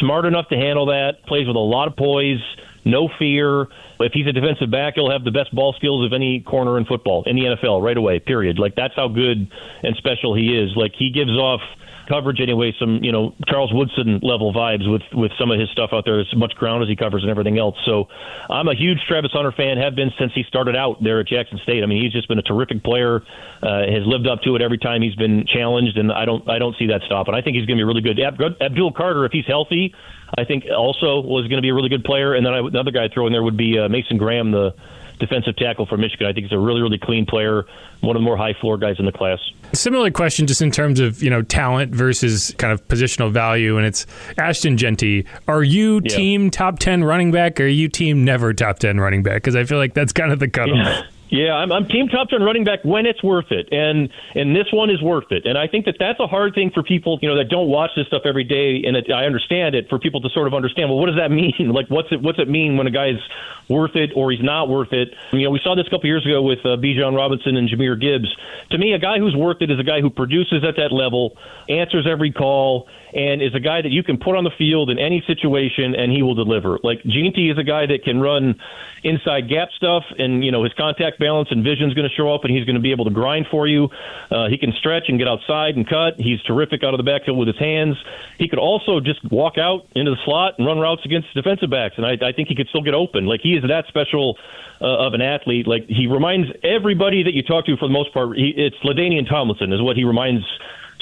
smart enough to handle that, plays with a lot of poise, no fear. If he's a defensive back, he'll have the best ball skills of any corner in football, in the NFL, right away, period. Like, that's how good and special he is. Like, he gives off coverage anyway, some Charles Woodson level vibes with some of his stuff out there, as much ground as he covers and everything else. So I'm a huge Travis Hunter fan, have been since he started out there at Jackson State. I mean, he's just been a terrific player, has lived up to it every time he's been challenged, and I don't see that stopping. I think he's going to be really good. Abdul Carter, if he's healthy, I think also was going to be a really good player. And then another guy I'd throw in there would be Mason Graham, the defensive tackle for Michigan. I think he's a really, really clean player, one of the more high floor guys in the class. Similar question just in terms of, talent versus kind of positional value, and it's Ashton Genty. Are you team top 10 running back, or are you team never top 10 running back? Because I feel like that's kind of the cutoff. Yeah, I'm team top 10 running back when it's worth it, and this one is worth it. And I think that's a hard thing for people, that don't watch this stuff every day. And I understand it, for people to sort of understand. Well, what does that mean? Like, what's it mean when a guy's worth it or he's not worth it? We saw this a couple years ago with Bijan Robinson and Jahmyr Gibbs. To me, a guy who's worth it is a guy who produces at that level, answers every call, and is a guy that you can put on the field in any situation and he will deliver. Like, Genty is a guy that can run inside gap stuff, and his contact balance and vision is going to show up, and he's going to be able to grind for you. He can stretch and get outside and cut. He's terrific out of the backfield with his hands. He could also just walk out into the slot and run routes against defensive backs, and I think he could still get open. Like, he is that special of an athlete. Like, he reminds everybody that you talk to, for the most part, it's LaDainian Tomlinson is what he reminds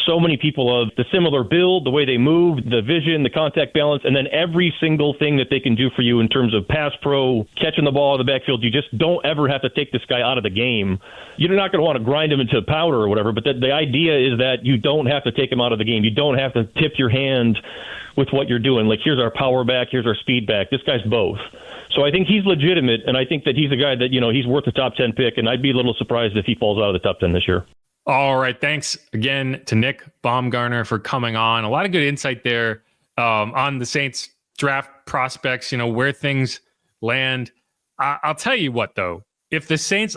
so many people of the similar build, the way they move, the vision, the contact balance, and then every single thing that they can do for you in terms of pass pro, catching the ball in the backfield. You just don't ever have to take this guy out of the game. You're not going to want to grind him into powder or whatever, but the idea is that you don't have to take him out of the game. You don't have to tip your hand with what you're doing. Like, here's our power back, here's our speed back. This guy's both. So I think he's legitimate, and I think that he's a guy that, he's worth a top 10 pick, and I'd be a little surprised if he falls out of the top 10 this year. All right. Thanks again to Nick Baumgardner for coming on. A lot of good insight there on the Saints draft prospects, where things land. I'll tell you what, though, if the Saints,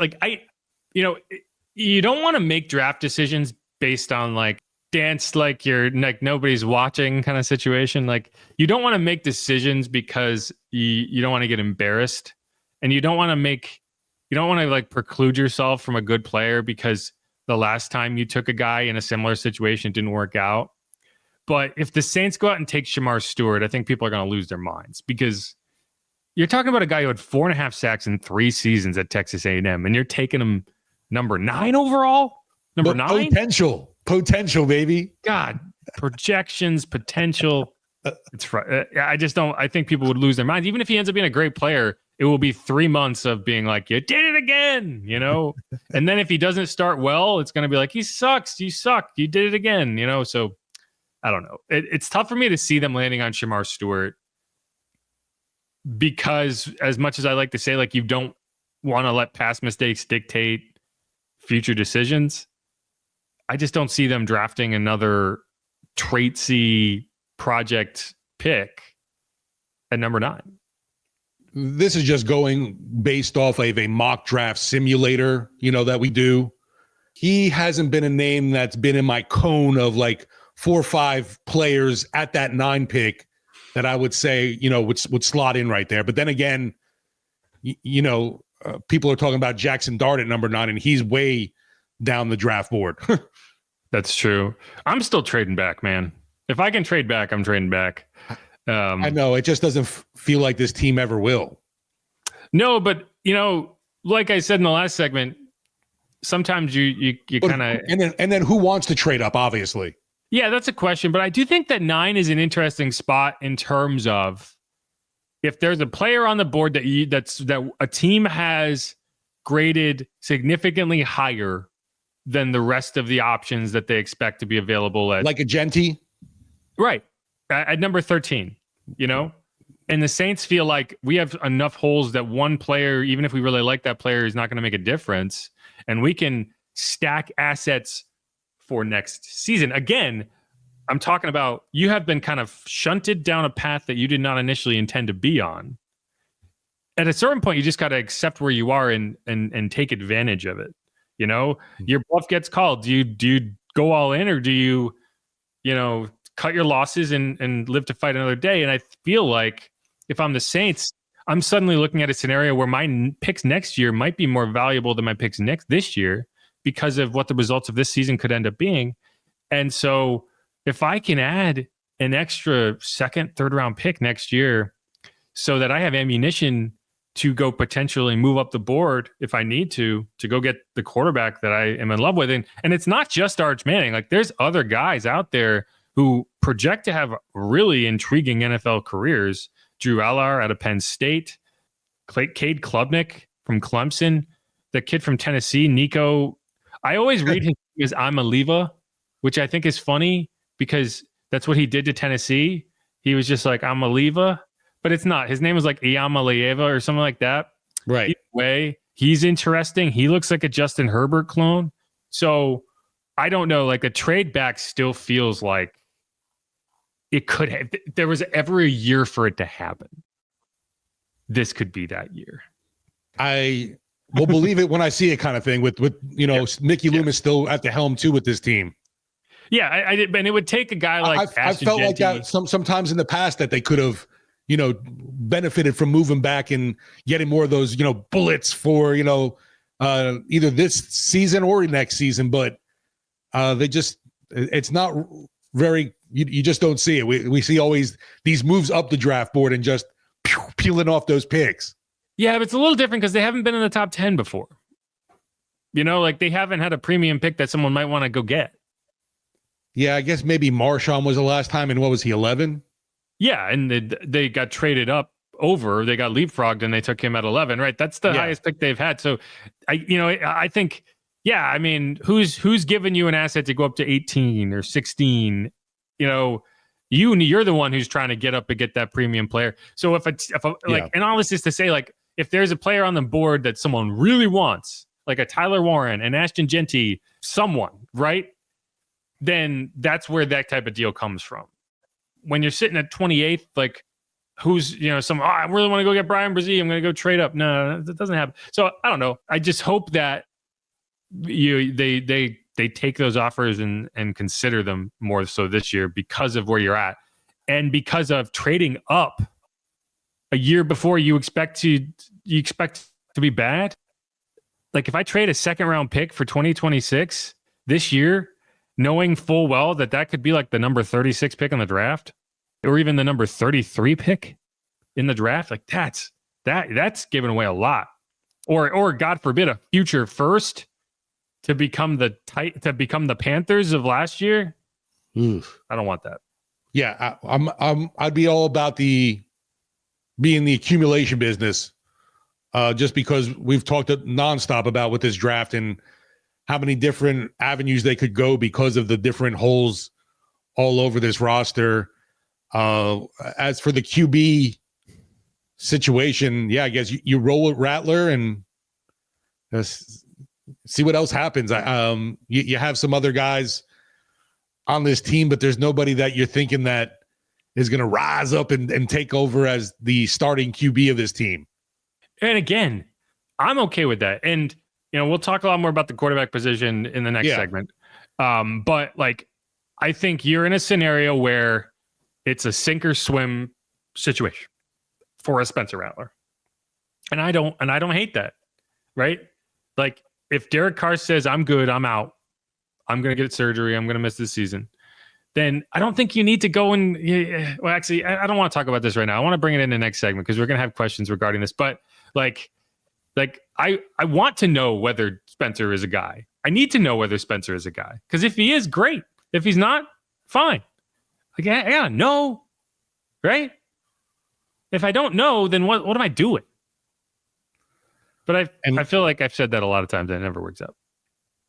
you don't want to make draft decisions based on dance like you're like nobody's watching kind of situation. Like, you don't want to make decisions because you don't want to get embarrassed, and you don't want to preclude yourself from a good player because the last time you took a guy in a similar situation didn't work out. But if the Saints go out and take Shamar Stewart, I think people are going to lose their minds, because you're talking about a guy who had 4.5 sacks in 3 seasons at Texas A&M, and you're taking him number 9 overall. Number 9, potential, baby. God, projections, potential. It's I just don't. I think people would lose their minds. Even if he ends up being a great player, it will be 3 months of being like, you did it again, And then if he doesn't start well, it's going to be like, he sucks. You suck. You did it again, So I don't know. It's tough for me to see them landing on Shamar Stewart, because as much as I like to say, you don't want to let past mistakes dictate future decisions, I just don't see them drafting another traitsy project pick at number 9. This is just going based off of a mock draft simulator, that we do. He hasn't been a name that's been in my cone of 4 or 5 players at that 9 pick that I would say, would slot in right there. But then again, people are talking about Jackson Dart at number 9, and he's way down the draft board. That's true. I'm still trading back, man. If I can trade back, I'm trading back. I know it just doesn't feel like this team ever will. No, but like I said in the last segment, sometimes you kind of and then who wants to trade up? Obviously, yeah, that's a question. But I do think that 9 is an interesting spot in terms of if there's a player on the board that a team has graded significantly higher than the rest of the options that they expect to be available at, like a Genti, right? At number 13, and the Saints feel like we have enough holes that one player, even if we really like that player, is not going to make a difference. And we can stack assets for next season. Again, I'm talking about you have been kind of shunted down a path that you did not initially intend to be on. At a certain point, you just got to accept where you are and take advantage of it. Your bluff gets called. Do you go all in, or do you, cut your losses and live to fight another day? And I feel like if I'm the Saints, I'm suddenly looking at a scenario where my picks next year might be more valuable than my picks this year because of what the results of this season could end up being. And so if I can add an extra second, third round pick next year so that I have ammunition to go potentially move up the board if I need to go get the quarterback that I am in love with. And it's not just Arch Manning. There's other guys out there who project to have really intriguing NFL careers. Drew Allar out of Penn State, Cade Klubnik from Clemson, the kid from Tennessee, Nico. I always read his name as Amaliva, which I think is funny because that's what he did to Tennessee. He was just like, Amaliva, but it's not. His name was like Iamaleava or something like that. Right. Either way, he's interesting. He looks like a Justin Herbert clone. So I don't know. A trade back still feels like it could have. There was ever a year for it to happen. This could be that year. I will believe it when I see it, kind of thing. With Mickey Loomis still at the helm too with this team. Yeah, I did, and it would take a guy like I felt like that sometimes in the past that they could have, benefited from moving back and getting more of those, bullets for either this season or next season. But it's not very. You just don't see it. We see always these moves up the draft board and just peeling off those picks. Yeah, but it's a little different because they haven't been in the top 10 before. They haven't had a premium pick that someone might want to go get. Yeah, I guess maybe Marshawn was the last time. And what was he, 11? Yeah, and they got traded up over. They got leapfrogged, and they took him at 11. Right, that's the highest pick they've had. So, I think, yeah, I mean, who's giving you an asset to go up to 18 or 16? You're the one who's trying to get up and get that premium player. So and all this is to say, like, if there's a player on the board that someone really wants, like a Tyler Warren, an Ashton Genty, someone, right? Then that's where that type of deal comes from. When you're sitting at 28th, like, who's, I really want to go get Brian Brzee, I'm going to go trade up. No, that doesn't happen. So I don't know. I just hope that they take those offers and consider them more so this year because of where you're at, and because of trading up a year before you expect to be bad. Like, if I trade a second round pick for 2026 this year, knowing full well that could be like the number 36 pick in the draft, or even the number 33 pick in the draft, like that's giving away a lot. Or God forbid, a future first to become the Panthers of last year. Oof. I don't want that. Yeah, I'd be all about being the accumulation business, just because we've talked nonstop about with this draft and how many different avenues they could go because of the different holes all over this roster. As for the QB situation, yeah, I guess you roll with Rattler and see what else happens. You have some other guys on this team, but there's nobody that you're thinking that is going to rise up and take over as the starting QB of this team. And again, I'm okay with that. And, we'll talk a lot more about the quarterback position in the next segment. But like, I think you're in a scenario where it's a sink or swim situation for a Spencer Rattler. And I don't hate that. Right? Like, if Derek Carr says, I'm good, I'm out, I'm going to get surgery, I'm going to miss this season, then I don't think you need to go and, well, actually, I don't want to talk about this right now. I want to bring it in the next segment because we're going to have questions regarding this. But like I want to know whether Spencer is a guy. I need to know whether Spencer is a guy, because if he is, great. If he's not, fine. Like, I gotta know, right? If I don't know, then what am I doing? But I feel like I've said that a lot of times and it never works out.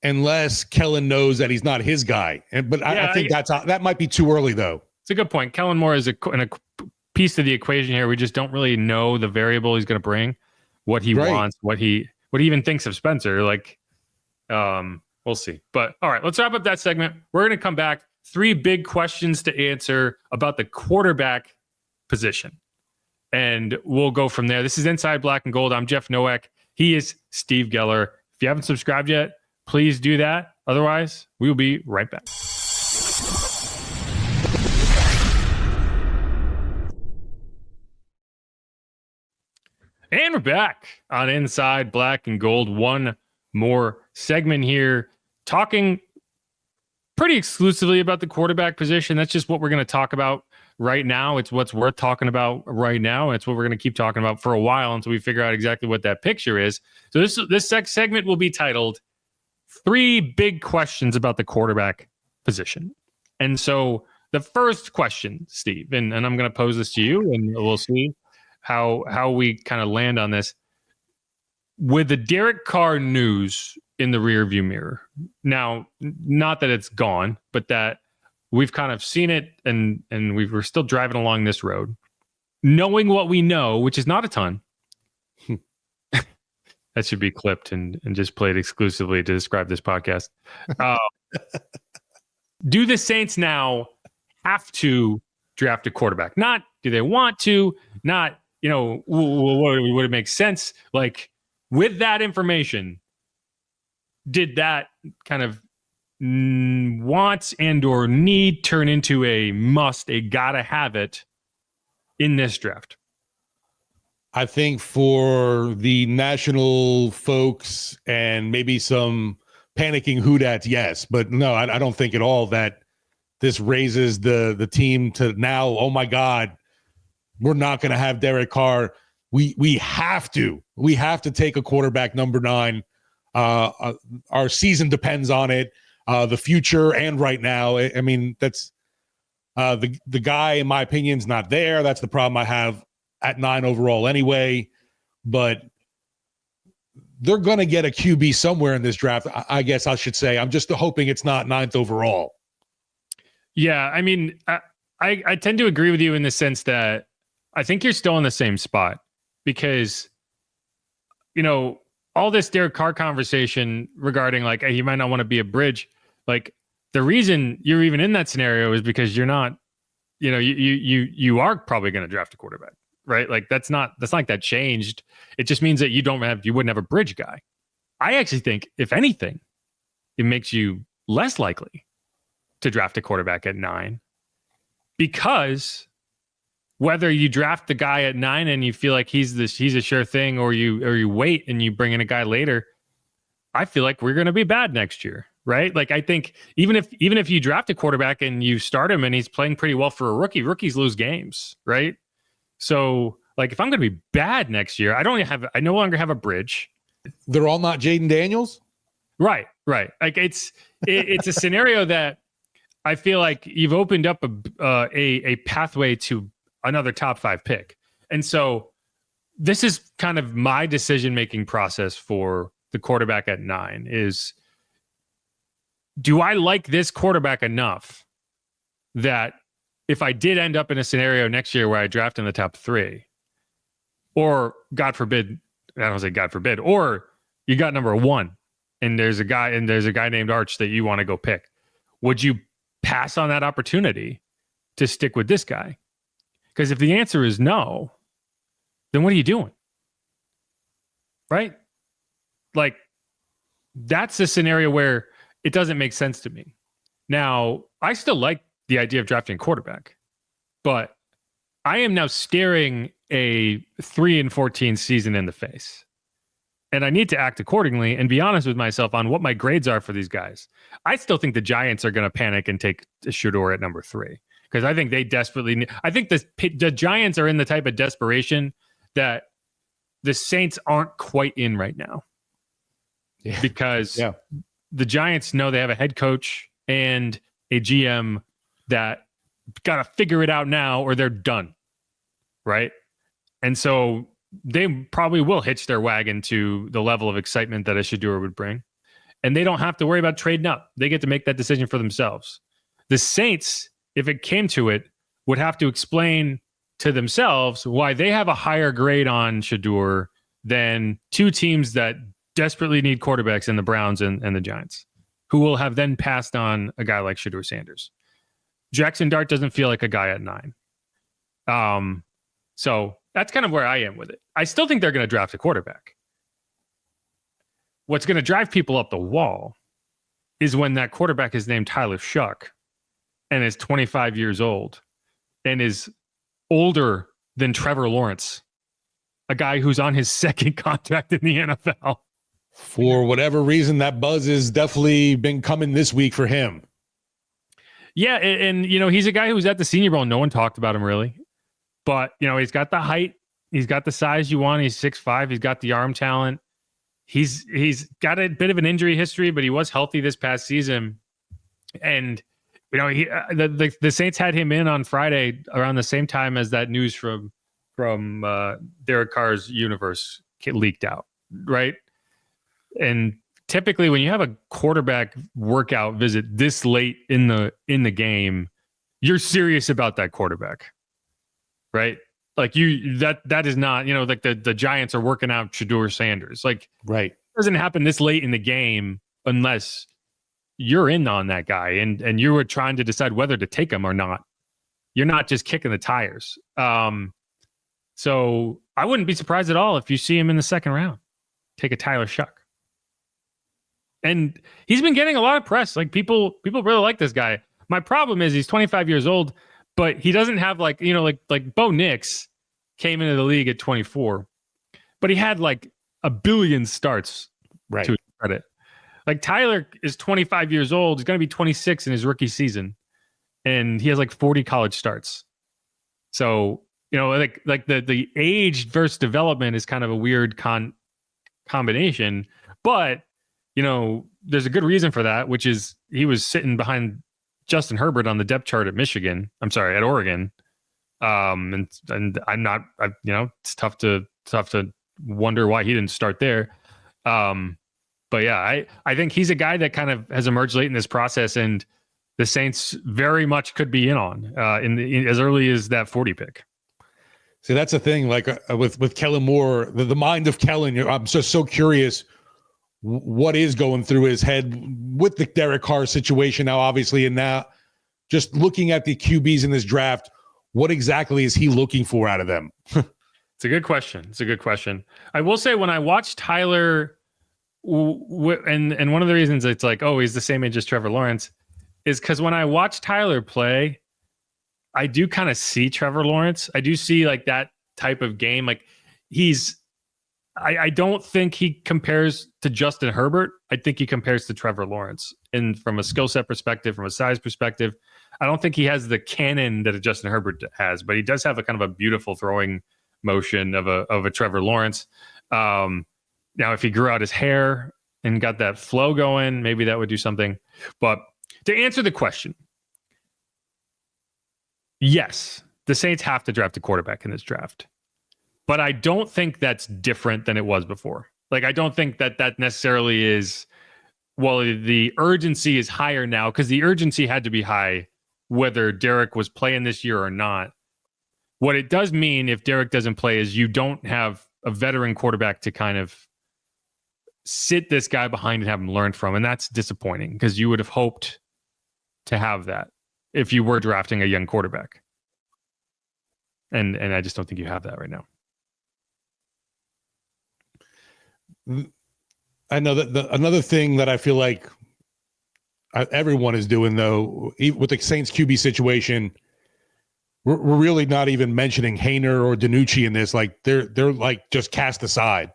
Unless Kellen knows that he's not his guy. I think that might be too early, though. It's a good point. Kellen Moore is a piece of the equation here. We just don't really know the variable he's going to bring, what he wants, what he even thinks of Spencer. Like, we'll see. But all right, let's wrap up that segment. We're going to come back. 3 big questions to answer about the quarterback position, and we'll go from there. This is Inside Black and Gold. I'm Jeff Nowak. He is Steve Geller. If you haven't subscribed yet, please do that. Otherwise, we will be right back. And we're back on Inside Black and Gold. One more segment here, talking pretty exclusively about the quarterback position. That's just what we're going to talk about right now. It's what's worth talking about right now. It's what we're going to keep talking about for a while until we figure out exactly what that picture is. So this segment will be titled 3 Big Questions About the Quarterback Position. And so the first question, Steve, and I'm going to pose this to you, and we'll see how we kind of land on this. With the Derek Carr news in the rearview mirror, now, not that it's gone, but that we've kind of seen it and we're still driving along this road, knowing what we know, which is not a ton. That should be clipped and just played exclusively to describe this podcast. Do the Saints now have to draft a quarterback? Not do they want to, not, would it make sense? Like, with that information, did that kind of want and or need turn into a must, a gotta have it in this draft? I think for the national folks and maybe some panicking Who-Dats, yes. But no, I don't think at all that this raises the team to now, oh my God, we're not going to have Derek Carr. We have to take a quarterback number 9. Our season depends on it. the future and right now. I mean, that's the guy, in my opinion, is not there. That's the problem I have at 9 overall anyway. But they're going to get a QB somewhere in this draft, I guess I should say. I'm just hoping it's not 9th overall. Yeah, I mean, I tend to agree with you in the sense that I think you're still in the same spot because, you know, all this Derek Carr conversation regarding like, hey, you might not want to be a bridge. Like the reason you're even in that scenario is because you're not, you know, you are probably going to draft a quarterback, right? Like that's not like that changed. It just means that you wouldn't have a bridge guy. I actually think if anything, it makes you less likely to draft a quarterback at 9 because whether you draft the guy at 9 and you feel like he's a sure thing, or you wait and you bring in a guy later, I feel like we're going to be bad next year, right? Like I think even if you draft a quarterback and you start him and he's playing pretty well for a rookie, rookies lose games, right? So like if I'm going to be bad next year, I no longer have a bridge. They're all not Jaden Daniels, right? Like it's a scenario that I feel like you've opened up a pathway to another top 5 pick. And so this is kind of my decision-making process for the quarterback at 9 is, do I like this quarterback enough that if I did end up in a scenario next year where I draft in the top 3, or God forbid, I don't say God forbid, or you got number 1 and there's a guy named Arch that you want to go pick, would you pass on that opportunity to stick with this guy? Because if the answer is no, then what are you doing? Right? Like, that's a scenario where it doesn't make sense to me. Now, I still like the idea of drafting a quarterback, but I am now staring a 3-14 season in the face. And I need to act accordingly and be honest with myself on what my grades are for these guys. I still think the Giants are going to panic and take Shedeur at number 3. Because I think they desperately need, I think the Giants are in the type of desperation that the Saints aren't quite in right now. Yeah. Because the Giants know they have a head coach and a GM that got to figure it out now or they're done. Right? And so they probably will hitch their wagon to the level of excitement that a Shedeur would bring. And they don't have to worry about trading up. They get to make that decision for themselves. The Saints, if it came to it, would have to explain to themselves why they have a higher grade on Shedeur than 2 teams that desperately need quarterbacks in the Browns and the Giants, who will have then passed on a guy like Shedeur Sanders. Jackson Dart doesn't feel like a guy at 9. So that's kind of where I am with it. I still think they're going to draft a quarterback. What's going to drive people up the wall is when that quarterback is named Tyler Shuck and is 25 years old and is older than Trevor Lawrence, a guy who's on his 2nd contract in the NFL. For whatever reason, that buzz has definitely been coming this week for him. Yeah, and you know, he's a guy who was at the Senior Bowl. No one talked about him really. But, you know, he's got the height. He's got the size you want. He's 6'5". He's got the arm talent. He's got a bit of an injury history, but he was healthy this past season. And, you know, the Saints had him in on Friday around the same time as that news from Derek Carr's universe leaked out, right? And typically when you have a quarterback workout visit this late in the game, you're serious about that quarterback. Right? Like that is not, you know, like the Giants are working out Shedeur Sanders. Like, right. It doesn't happen this late in the game unless you're in on that guy and you were trying to decide whether to take him or not. You're not just kicking the tires. So I wouldn't be surprised at all if you see him in the 2nd round. Take a Tyler Shuck. And he's been getting a lot of press. Like people really like this guy. My problem is he's 25 years old. But he doesn't have like Bo Nix came into the league at 24, but he had like a billion starts to his credit. Like Tyler is 25 years old. He's going to be 26 in his rookie season. And he has like 40 college starts. So, you know, like the age versus development is kind of a weird combination, but you know, there's a good reason for that, which is he was sitting behind Justin Herbert on the depth chart at at Oregon. And I'm not, it's tough to wonder why he didn't start there. But yeah, I think he's a guy that kind of has emerged late in this process, and the Saints very much could be in on as early as that 40 pick. See, that's the thing. Like with Kellen Moore, the mind of Kellen. I'm just so curious what is going through his head with the Derek Carr situation now, obviously, and now just looking at the QBs in this draft. What exactly is he looking for out of them? It's a good question. I will say when I watched Tyler, and one of the reasons it's like, oh, he's the same age as Trevor Lawrence, is because when I watch Tyler play, I do kind of see Trevor Lawrence. I do see like that type of game. Like I don't think he compares to Justin Herbert. I think he compares to Trevor Lawrence. And from a skill set perspective, from a size perspective, I don't think he has the cannon that a Justin Herbert has, but he does have a kind of a beautiful throwing motion of a Trevor Lawrence. Now, if he grew out his hair and got that flow going, maybe that would do something. But to answer the question, yes, the Saints have to draft a quarterback in this draft. But I don't think that's different than it was before. Like, I don't think that necessarily is, well, the urgency is higher now, because the urgency had to be high whether Derek was playing this year or not. What it does mean if Derek doesn't play is you don't have a veteran quarterback to kind of sit this guy behind and have him learn from. And that's disappointing, because you would have hoped to have that if you were drafting a young quarterback. And I just don't think you have that right now. I know that another thing that I feel like everyone is doing, though, with the Saints QB situation, we're really not even mentioning Haener or DiNucci in this. Like they're like just cast aside.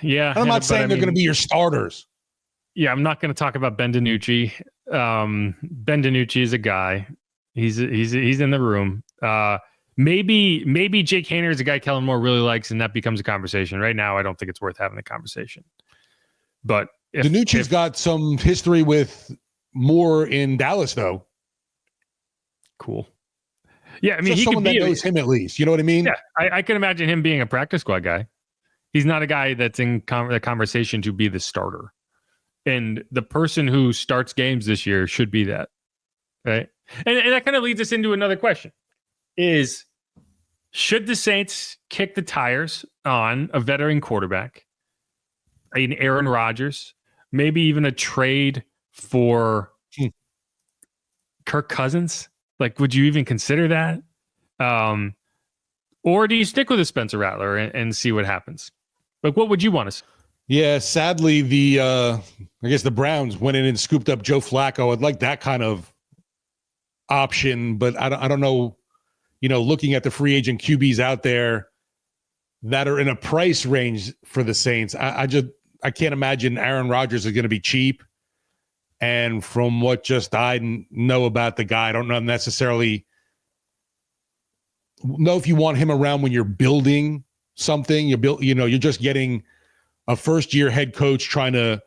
Yeah, I'm not saying they're going to be your starters. Yeah, I'm not going to talk about Ben DiNucci. Ben DiNucci is a guy. He's in the room. Maybe Jake Haener is a guy Kellen Moore really likes, and that becomes a conversation. Right now, I don't think it's worth having a conversation. But DiNucci's got some history with Moore in Dallas, though. Cool. Yeah, I mean, he someone could be that knows him at least. You know what I mean? Yeah, I can imagine him being a practice squad guy. He's not a guy that's in the conversation to be the starter. And the person who starts games this year should be that, right? And that kind of leads us into another question: is should the Saints kick the tires on a veteran quarterback, an Aaron Rodgers, maybe even a trade for Kirk Cousins? Like, would you even consider that? Or do you stick with a Spencer Rattler and see what happens? Like, what would you want to see? Yeah, sadly, I guess the Browns went in and scooped up Joe Flacco. I'd like that kind of option, but I don't know. You know, looking at the free agent QBs out there that are in a price range for the Saints, I can't imagine Aaron Rodgers is going to be cheap. And from what just I know about the guy, I don't necessarily know if you want him around when you're building something. You're just getting a first-year head coach trying to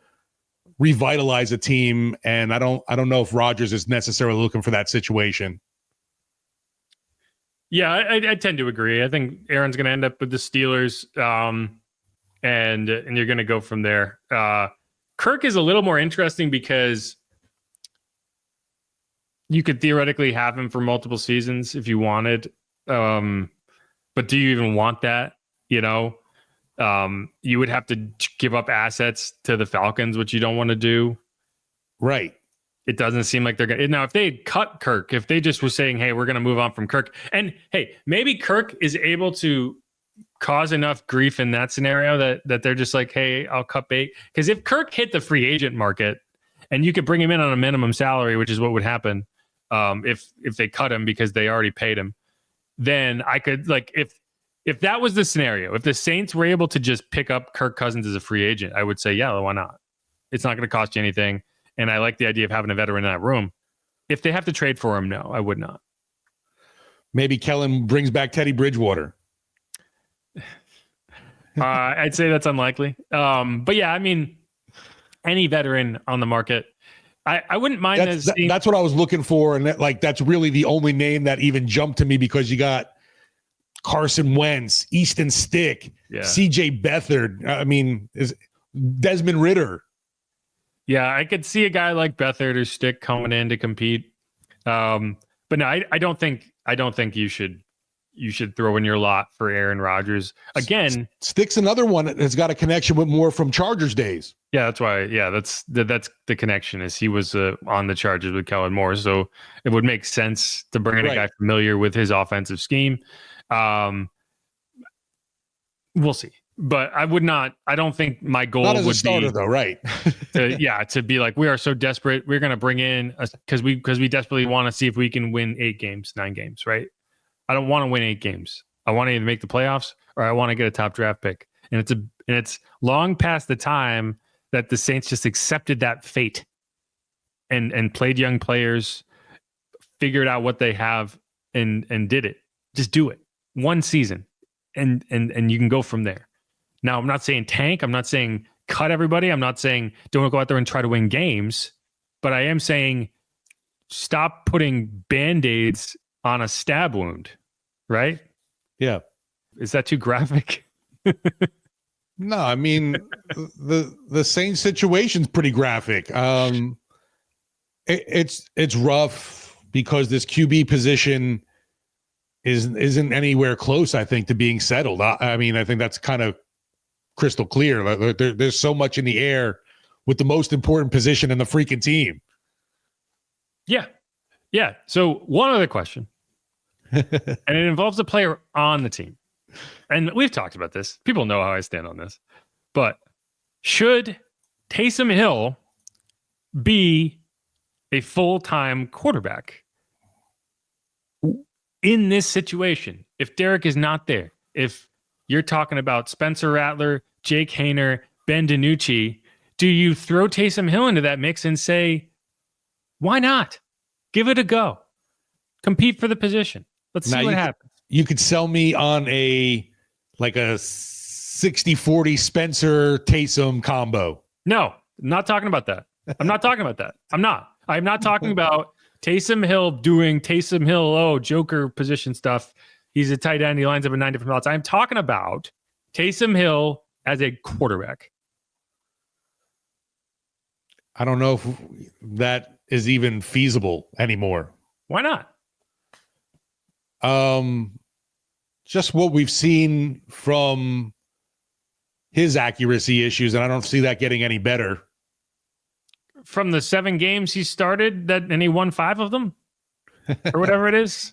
revitalize a team, and I don't know if Rodgers is necessarily looking for that situation. Yeah, I tend to agree. I think Aaron's going to end up with the Steelers, and you're going to go from there. Kirk is a little more interesting because you could theoretically have him for multiple seasons if you wanted. But do you even want that? You know, you would have to give up assets to the Falcons, which you don't want to do. Right. It doesn't seem like they're going to. Now, if they had cut Kirk, if they just were saying, hey, we're going to move on from Kirk, and hey, maybe Kirk is able to cause enough grief in that scenario that they're just like, hey, I'll cut bait. Because if Kirk hit the free agent market and you could bring him in on a minimum salary, which is what would happen if they cut him because they already paid him, then I could, like, if that was the scenario, if the Saints were able to just pick up Kirk Cousins as a free agent, I would say, yeah, why not? It's not going to cost you anything. And I like the idea of having a veteran in that room. If they have to trade for him, no, I would not. Maybe Kellen brings back Teddy Bridgewater. I'd say that's unlikely. But yeah, I mean, any veteran on the market, I wouldn't mind that's what I was looking for, and that's really the only name that even jumped to me, because you got Carson Wentz, Easton Stick, CJ Beathard. I mean, is Desmond Ridder. Yeah, I could see a guy like Beathard or Stick coming in to compete. But no, I don't think you should throw in your lot for Aaron Rodgers again. Stick's another one that has got a connection with more from Chargers days. Yeah, that's why. Yeah, that's the connection, is he was on the Chargers with Kellen Moore, so it would make sense to bring in a guy familiar with his offensive scheme. We'll see, but I don't think my goal not as would a starter, be though, right? to be like, we are so desperate, we're going to bring in because we desperately want to see if we can win 8 games, 9 games, right? I don't want to win 8 games. I want to either make the playoffs or I want to get a top draft pick, and it's long past the time that the Saints just accepted that fate and played young players, figured out what they have, and did it. Just do it. One season. And you can go from there. Now, I'm not saying tank. I'm not saying cut everybody. I'm not saying don't go out there and try to win games. But I am saying stop putting Band-Aids on a stab wound, right? Yeah. Is that too graphic? No, I mean, the Saints situation's pretty graphic. It's rough because this QB position isn't anywhere close, I think, to being settled. I mean, I think that's kind of crystal clear. There's so much in the air with the most important position in the freaking team. Yeah. So one other question, and it involves a player on the team. And we've talked about this. People know how I stand on this. But should Taysom Hill be a full-time quarterback in this situation? If Derek is not there, if you're talking about Spencer Rattler, Jake Haener, Ben DiNucci, do you throw Taysom Hill into that mix and say, why not? Give it a go. Compete for the position. Let's see what happens. You could sell me on a 60-40 Spencer Taysom combo. No, I'm not talking about that. I'm not talking about that. I'm not talking about Taysom Hill doing Taysom Hill, Joker position stuff. He's a tight end. He lines up in 9 different spots. I'm talking about Taysom Hill as a quarterback. I don't know if that is even feasible anymore. Why not? Just what we've seen from his accuracy issues, and I don't see that getting any better. From the 7 games he started, and he won 5 of them, or whatever it is.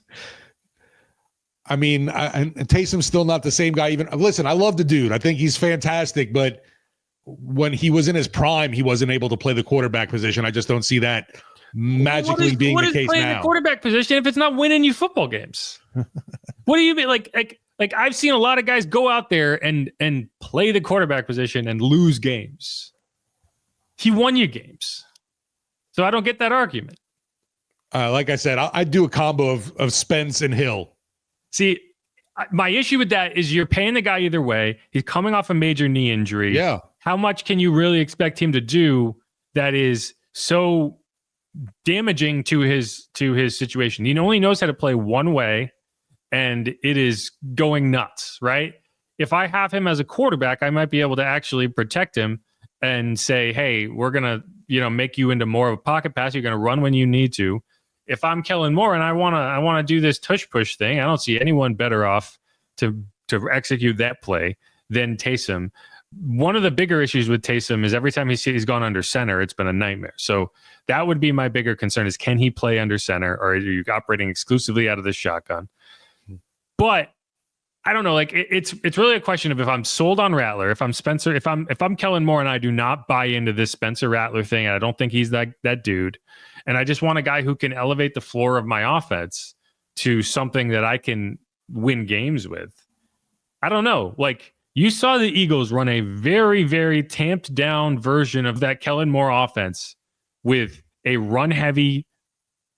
I mean, and Taysom's still not the same guy. Even listen, I love the dude. I think he's fantastic, but when he was in his prime, he wasn't able to play the quarterback position. I just don't see that magically being the case now. What is playing the quarterback position if it's not winning you football games? What do you mean? Like I've seen a lot of guys go out there and play the quarterback position and lose games. He won you games. So I don't get that argument. Like I said, I do a combo of Spence and Hill. See, my issue with that is you're paying the guy either way. He's coming off a major knee injury. Yeah. How much can you really expect him to do that is so damaging to his situation? He only knows how to play one way, and it is going nuts, right? If I have him as a quarterback, I might be able to actually protect him and say, hey, we're going to, make you into more of a pocket pass. You're going to run when you need to. If I'm Kellen Moore and I want to do this tush push thing, I don't see anyone better off to execute that play than Taysom. One of the bigger issues with Taysom is every time he's gone under center, it's been a nightmare. So that would be my bigger concern is, can he play under center, or are you operating exclusively out of the shotgun? But I don't know. Like it's really a question of if I'm sold on Rattler, if I'm Spencer, if I'm Kellen Moore and I do not buy into this Spencer Rattler thing, and I don't think he's that dude, and I just want a guy who can elevate the floor of my offense to something that I can win games with. I don't know. Like you saw the Eagles run a very, very tamped down version of that Kellen Moore offense with a run heavy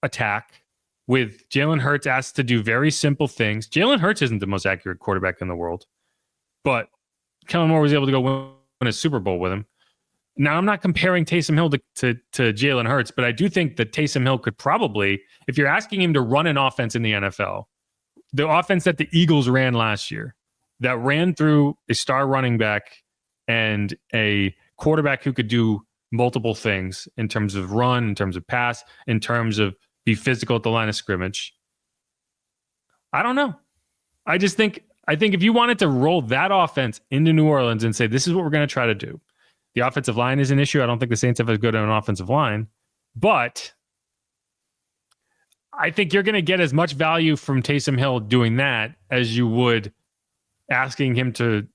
attack, with Jalen Hurts asked to do very simple things. Jalen Hurts isn't the most accurate quarterback in the world, but Kellen Moore was able to go win a Super Bowl with him. Now, I'm not comparing Taysom Hill to Jalen Hurts, but I do think that Taysom Hill could probably, if you're asking him to run an offense in the NFL, the offense that the Eagles ran last year, that ran through a star running back and a quarterback who could do multiple things in terms of run, in terms of pass, in terms of be physical at the line of scrimmage. I don't know. I think if you wanted to roll that offense into New Orleans and say, this is what we're going to try to do. The offensive line is an issue. I don't think the Saints have as good an offensive line, but I think you're going to get as much value from Taysom Hill doing that as you would asking him to,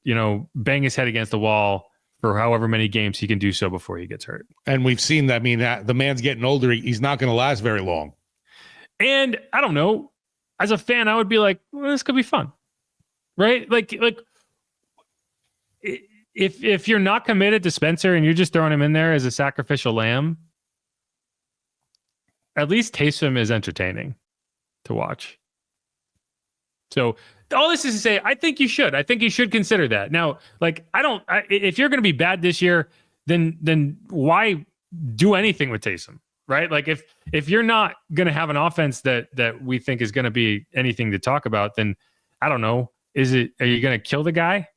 bang his head against the wall for however many games he can do so before he gets hurt. And we've seen that. I mean, the man's getting older. He's not going to last very long. And I don't know. As a fan, I would be like, well, this could be fun, right? Like if you're not committed to Spencer and you're just throwing him in there as a sacrificial lamb, at least Taysom is entertaining to watch. So all this is to say, I think you should. I think you should consider that. Now, if you're going to be bad this year, then why do anything with Taysom, right? Like if you're not going to have an offense that we think is going to be anything to talk about, then I don't know. Are you going to kill the guy?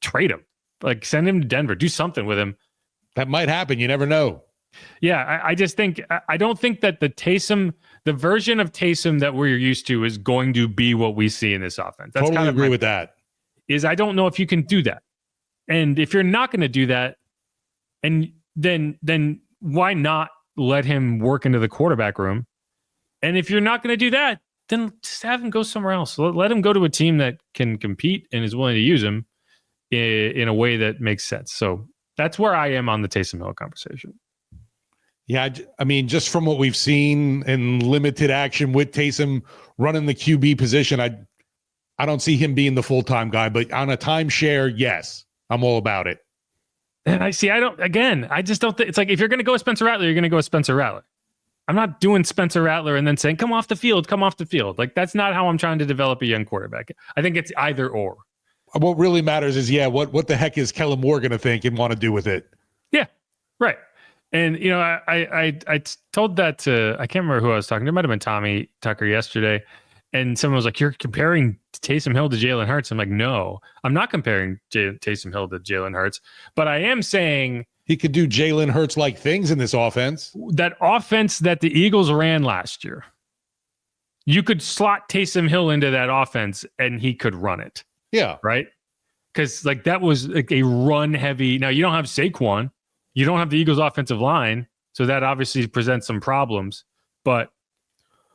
Trade him. Like send him to Denver. Do something with him. That might happen. You never know. Yeah, I just think I don't think that the version of Taysom that we're used to is going to be what we see in this offense. That's totally kind of agree with that. I don't know if you can do that. And if you're not going to do that, and then why not let him work into the quarterback room? And if you're not going to do that, then just have him go somewhere else. Let him go to a team that can compete and is willing to use him in a way that makes sense. So that's where I am on the Taysom Hill conversation. Yeah, I mean, just from what we've seen in limited action with Taysom running the QB position, I don't see him being the full-time guy, but on a timeshare, yes, I'm all about it. And I just don't think it's like if you're going to go with Spencer Rattler, you're going to go with Spencer Rattler. I'm not doing Spencer Rattler and then saying, come off the field. Like, that's not how I'm trying to develop a young quarterback. I think it's either or. What really matters is, what the heck is Kellen Moore going to think and want to do with it? Yeah, right. And, I told that to, I can't remember who I was talking to. It might have been Tommy Tucker yesterday. And someone was like, you're comparing Taysom Hill to Jalen Hurts. I'm like, no, I'm not comparing Taysom Hill to Jalen Hurts. But I am saying he could do Jalen Hurts-like things in this offense. That offense that the Eagles ran last year, you could slot Taysom Hill into that offense and he could run it. Yeah. Right? Because that was like a run-heavy. Now, you don't have Saquon. You don't have the Eagles' offensive line, so that obviously presents some problems. But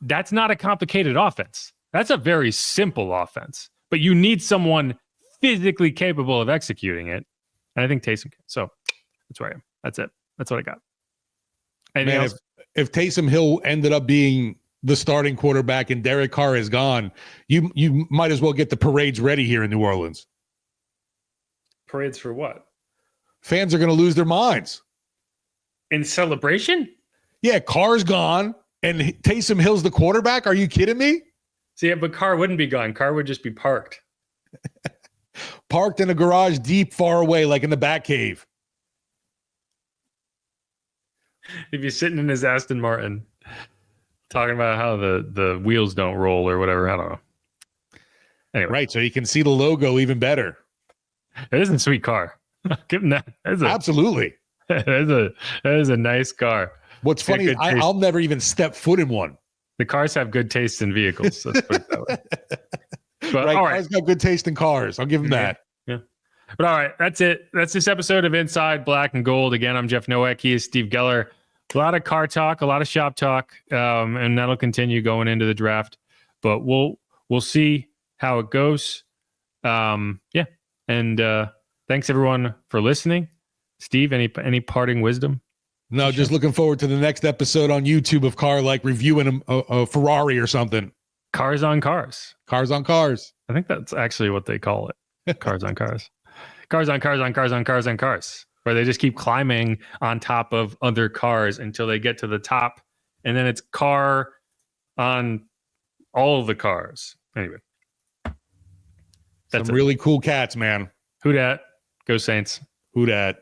that's not a complicated offense. That's a very simple offense. But you need someone physically capable of executing it. And I think Taysom can. So that's where I am. That's it. That's what I got. Anything else? If Taysom Hill ended up being the starting quarterback and Derek Carr is gone, you might as well get the parades ready here in New Orleans. Parades for what? Fans are going to lose their minds. In celebration? Yeah, Carr's gone and Taysom Hill's the quarterback. Are you kidding me? See, but Carr wouldn't be gone. Carr would just be parked. Parked in a garage deep, far away, like in the Batcave. He'd be sitting in his Aston Martin talking about how the wheels don't roll or whatever. I don't know. Anyway. Right, so you can see the logo even better. It is a sweet car. Give him that. Absolutely. That is a nice car. What's funny is I'll never even step foot in one. The cars have good taste in vehicles. Let's put it that way. But, right, all guys got good taste in cars. I'll give them that. Yeah. But all right, that's it. That's this episode of Inside Black and Gold. Again, I'm Jeff Nowak. He is Steve Geller. A lot of car talk, a lot of shop talk, and that'll continue going into the draft. But we'll see how it goes. Yeah. And thanks everyone for listening. Steve, any parting wisdom? No, just looking forward to the next episode on YouTube of Carr, like reviewing a Ferrari or something. Cars on cars. Cars on cars. I think that's actually what they call it. Cars on cars. Cars on cars on cars on cars on cars. Where they just keep climbing on top of other cars until they get to the top. And then it's car on all of the cars. Anyway. Some really cool cats, man. Who dat? Go Saints. Who dat?